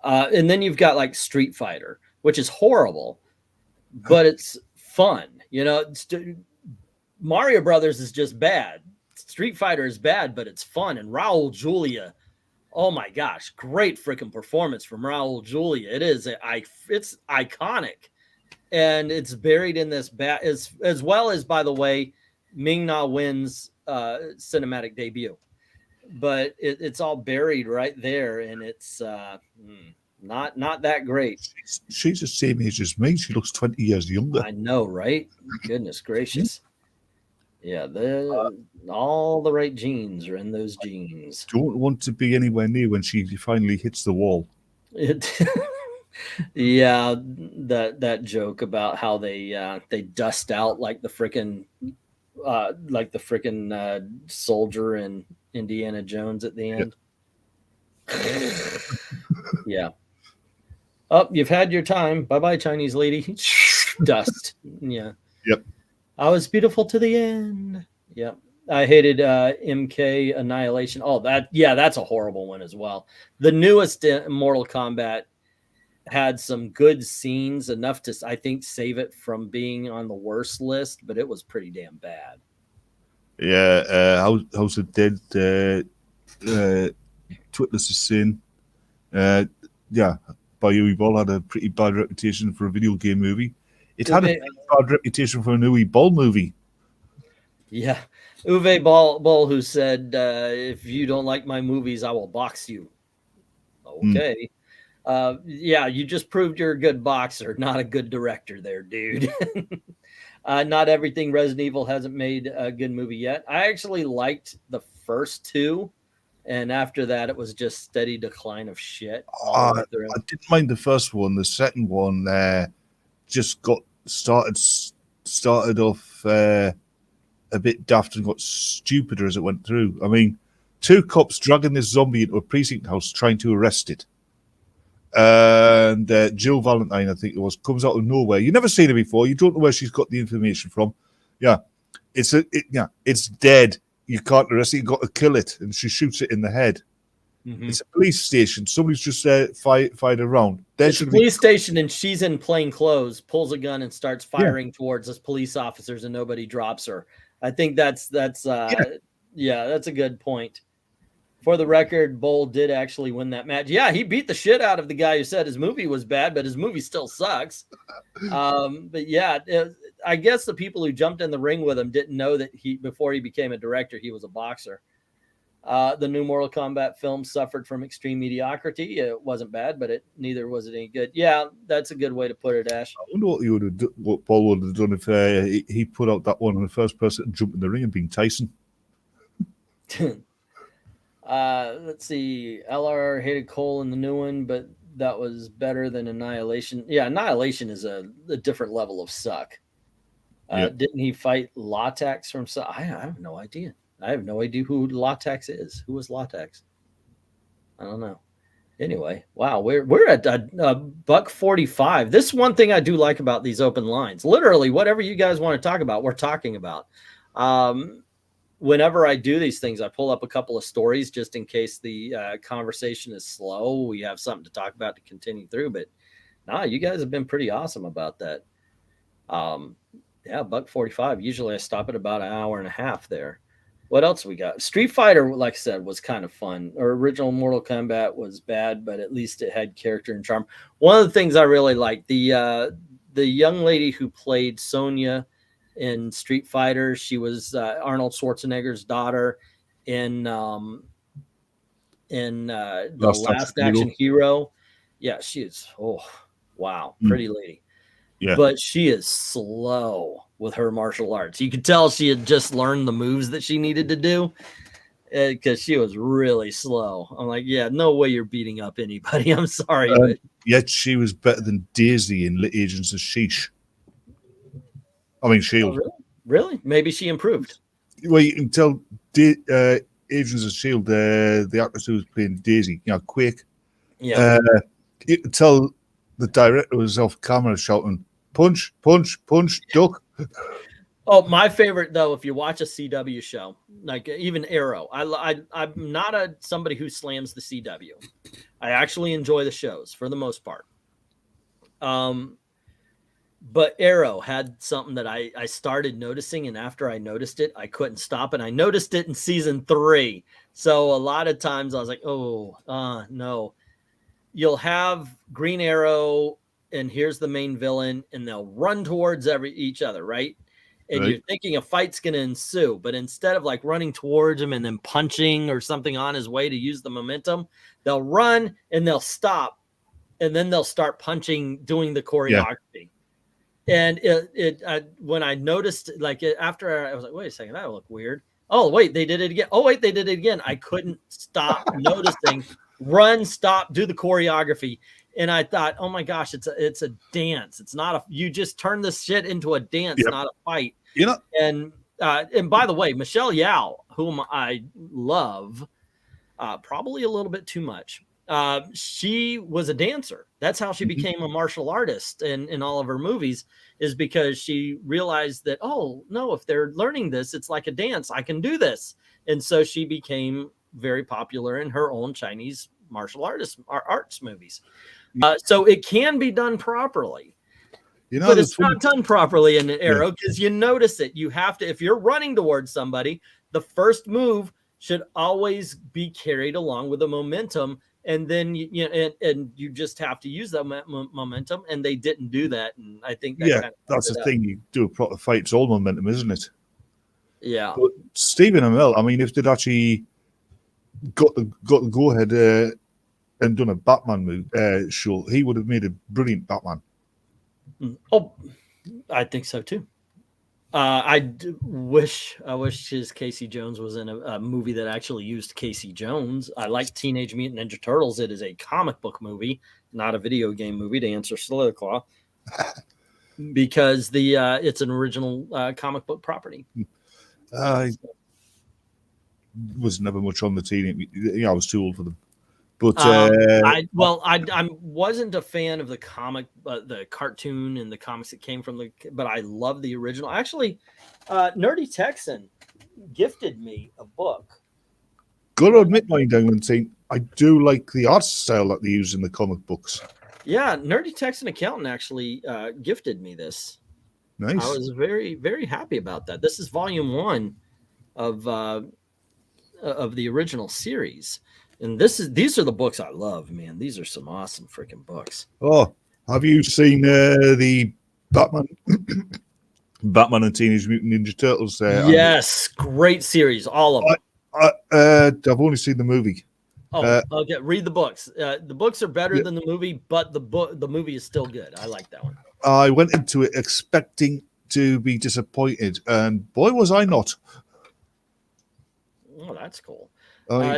And then you've got like Street Fighter, which is horrible, but it's fun. You know, Mario Brothers is just bad. Street Fighter is bad, but it's fun. And Raul Julia, oh my gosh, great freaking performance from Raul Julia. It is. It's iconic, and it's buried in this as well as, by the way, Ming-Na Wen's cinematic debut. But it's all buried right there, and it's not that great. She's the same age as me. She looks 20 years younger. I know, right? Goodness gracious. Yeah, all the right genes are in those jeans. Don't want to be anywhere near when she finally hits the wall. Yeah, that joke about how they dust out like the frickin' soldier in Indiana Jones at the end. Yeah. Oh, you've had your time. Bye-bye, Chinese lady. Dust. Yeah. Yep. I was beautiful to the end. Yep. I hated MK Annihilation. Oh, that's a horrible one as well. The newest Mortal Kombat had some good scenes, enough to, I think, save it from being on the worst list, but it was pretty damn bad. Yeah, House of Dead, Twitless is Sin. Bayou Ball had a pretty bad reputation for a video game movie. It had a bad reputation for an Uwe Boll movie. Yeah. Uwe Boll, who said, if you don't like my movies, I will box you. Okay. Yeah, you just proved you're a good boxer, not a good director there, dude. Not everything Resident Evil hasn't made a good movie yet. I actually liked the first two, and after that, it was just steady decline of shit all the way through. I didn't mind the first one. The second one just got started off a bit daft and got stupider as it went through. I mean, two cops dragging this zombie into a precinct house trying to arrest it. And Jill Valentine, I think it was, comes out of nowhere. You never seen her before. You don't know where she's got the information from. Yeah, it's dead. You can't arrest it. You got to kill it, and she shoots it in the head. Mm-hmm. It's a police station. Somebody's just fired around. It's a police station, and she's in plain clothes, pulls a gun, and starts firing towards us police officers, and nobody drops her. I think that's that's a good point. For the record, Bull did actually win that match. Yeah, he beat the shit out of the guy who said his movie was bad, but his movie still sucks. But yeah, I guess the people who jumped in the ring with him didn't know that before he became a director, he was a boxer. The new Mortal Kombat film suffered from extreme mediocrity. It wasn't bad, but neither was it any good. Yeah, that's a good way to put it, Ash. I wonder what Paul would have done if he put out that one and the first person to jump in the ring and being Tyson. Let's see. LR hated Cole in the new one, but that was better than Annihilation. Yeah, Annihilation is a different level of suck. Didn't he fight Latex from? I have no idea. I have no idea who Latex is. Who was Latex? I don't know. Anyway, wow, we're at $1.45. This one thing I do like about these open lines. Literally, whatever you guys want to talk about, we're talking about. Whenever I do these things, I pull up a couple of stories just in case the conversation is slow. We have something to talk about to continue through. But you guys have been pretty awesome about that. $1.45. Usually I stop at about an hour and a half there. What else we got? Street Fighter, like I said, was kind of fun. Our original Mortal Kombat was bad, but at least it had character and charm. One of the things I really liked, the young lady who played Sonya in Street Fighter, she was Arnold Schwarzenegger's daughter in The Last Action Hero. Yeah, she is. Oh, wow, pretty lady. Yeah, but she is slow with her martial arts. You could tell she had just learned the moves that she needed to do because she was really slow. I'm like, yeah, no way you're beating up anybody. I'm sorry, but yet she was better than Daisy in Agents of Sheesh. I mean, Shield. Oh, really? Maybe she improved. Well, you can tell Agents of Shield, the actress who was playing Daisy, Quake. Yeah. You can tell the director was off camera shouting, punch, punch, punch, duck. Oh, my favorite, though, if you watch a CW show, like even Arrow, I'm not somebody who slams the CW. I actually enjoy the shows for the most part. But Arrow had something that I started noticing, and after I noticed it, I couldn't stop, and I noticed it in season 3. So a lot of times I was like, no. You'll have Green Arrow, and here's the main villain, and they'll run towards each other, right? And you're thinking a fight's going to ensue, but instead of like running towards him and then punching or something on his way to use the momentum, they'll run and they'll stop, and then they'll start punching, doing the choreography. And when I noticed, after I was like, wait a second, that look weird. Oh, wait, they did it again. Oh, wait, they did it again. I couldn't stop noticing. Run, stop, do the choreography. And I thought, oh my gosh, it's a dance. It's not you just turn this shit into a dance, not a fight. And by the way, Michelle Yeoh, whom I love, probably a little bit too much. She was a dancer. That's how she became a martial artist in all of her movies, is because she realized that, oh no, if they're learning this, it's like a dance. I can do this. And so she became very popular in her own Chinese martial arts movies. So it can be done properly, but it's not done properly in Arrow because you notice it. You have to, if you're running towards somebody, the first move should always be carried along with the momentum. And then you just have to use that momentum, and they didn't do that. And I think that's the thing. You do a proper fight; it's all momentum, isn't it? Yeah. But Stephen Amell, I mean, if they'd actually got the go ahead and done a Batman show, he would have made a brilliant Batman. Oh, I think so too. I wish his Casey Jones was in a movie that actually used Casey Jones. I like Teenage Mutant Ninja Turtles. It is a comic book movie, not a video game movie, to answer Slitherclaw, because it's an original comic book property. I was never much on the Teenage. I was too old for them. But I wasn't a fan of the comic, the cartoon and the comics that came from but I love the original. Actually, Nerdy Texan gifted me a book. Got to admit, Lying Down and saying I do like the art style that they use in the comic books. Yeah, Nerdy Texan Accountant actually gifted me this. Nice. I was very, very happy about that. This is volume 1 of the original series. And these are the books I love, man. These are some awesome freaking books. Oh, have you seen the Batman and Teenage Mutant Ninja Turtles? Yes, great series, all of them. I've only seen the movie. Oh, okay. Read the books. The books are better than the movie, but the movie is still good. I like that one. I went into it expecting to be disappointed, and boy, was I not. Oh, that's cool.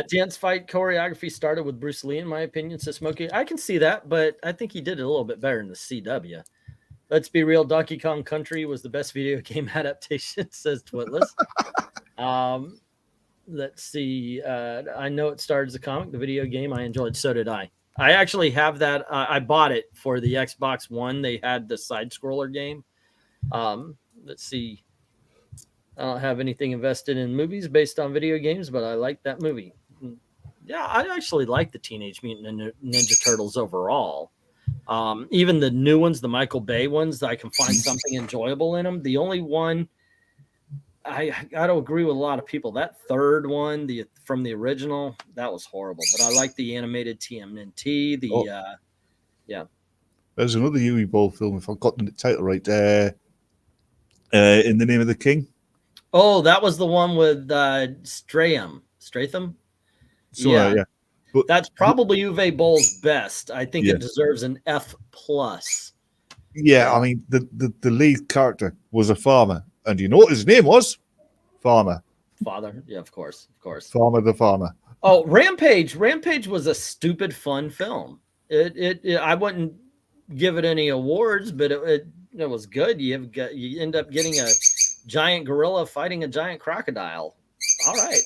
Dance fight choreography started with Bruce Lee, in my opinion, says Smokey. I can see that, but I think he did it a little bit better in the CW. Let's be real. Donkey Kong Country was the best video game adaptation, says Twitless. Let's see. I know it started as a comic. The video game I enjoyed. So did I. I actually have that. I bought it for the Xbox One. They had the side scroller game. Let's see. I don't have anything invested in movies based on video games, but I like that movie. Yeah, I actually like the Teenage Mutant Ninja Turtles overall. Even the new ones, the Michael Bay ones, I can find something enjoyable in them. The only one, I got to agree with a lot of people. That third one, from the original, that was horrible. But I like the animated TMNT. Yeah. There's another Uwe Boll film, if I've got the title right, In the Name of the King. Oh, that was the one with Stratham. So, yeah. But that's probably Uwe Boll's best. I think it deserves an F+. Yeah, I mean, the lead character was a farmer. And you know what his name was? Farmer. Father. Yeah, of course. Farmer the Farmer. Oh, Rampage. Rampage was a stupid, fun film. I wouldn't give it any awards, but it was good. You end up getting a giant gorilla fighting a giant crocodile. All right.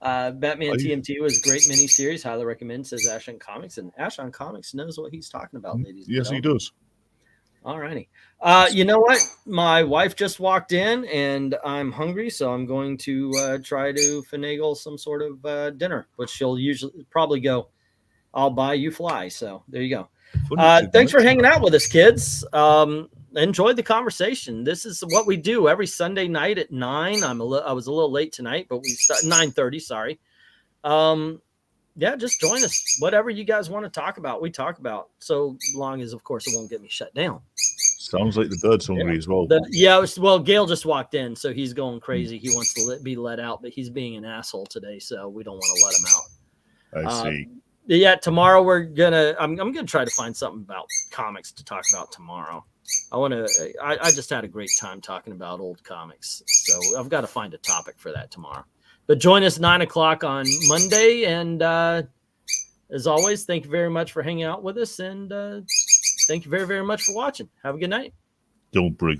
Batman TMT was a great miniseries. Highly recommend, says Ash on Comics. And Ash on Comics knows what he's talking about, ladies. Yes, he does. All righty. You know what? My wife just walked in and I'm hungry, so I'm going to try to finagle some sort of dinner, which she'll usually probably go, I'll buy, you fly. So there you go. Thanks for hanging out with us, kids. Enjoyed the conversation. This is what we do every Sunday night at 9. I was a little late tonight, but we start 9:30. Sorry. Yeah, just join us. Whatever you guys want to talk about, we talk about. So long as, of course, it won't get me shut down. Sounds like the bird's hungry as well. Well, Gail just walked in, so he's going crazy. He wants to be let out, but he's being an asshole today, so we don't want to let him out. I see. Yeah, tomorrow I'm gonna try to find something about comics to talk about tomorrow. I just had a great time talking about old comics, so I've got to find a topic for that tomorrow. But join us 9:00 on Monday, and as always, thank you very much for hanging out with us, and thank you very, very much for watching. Have a good night. Don't break.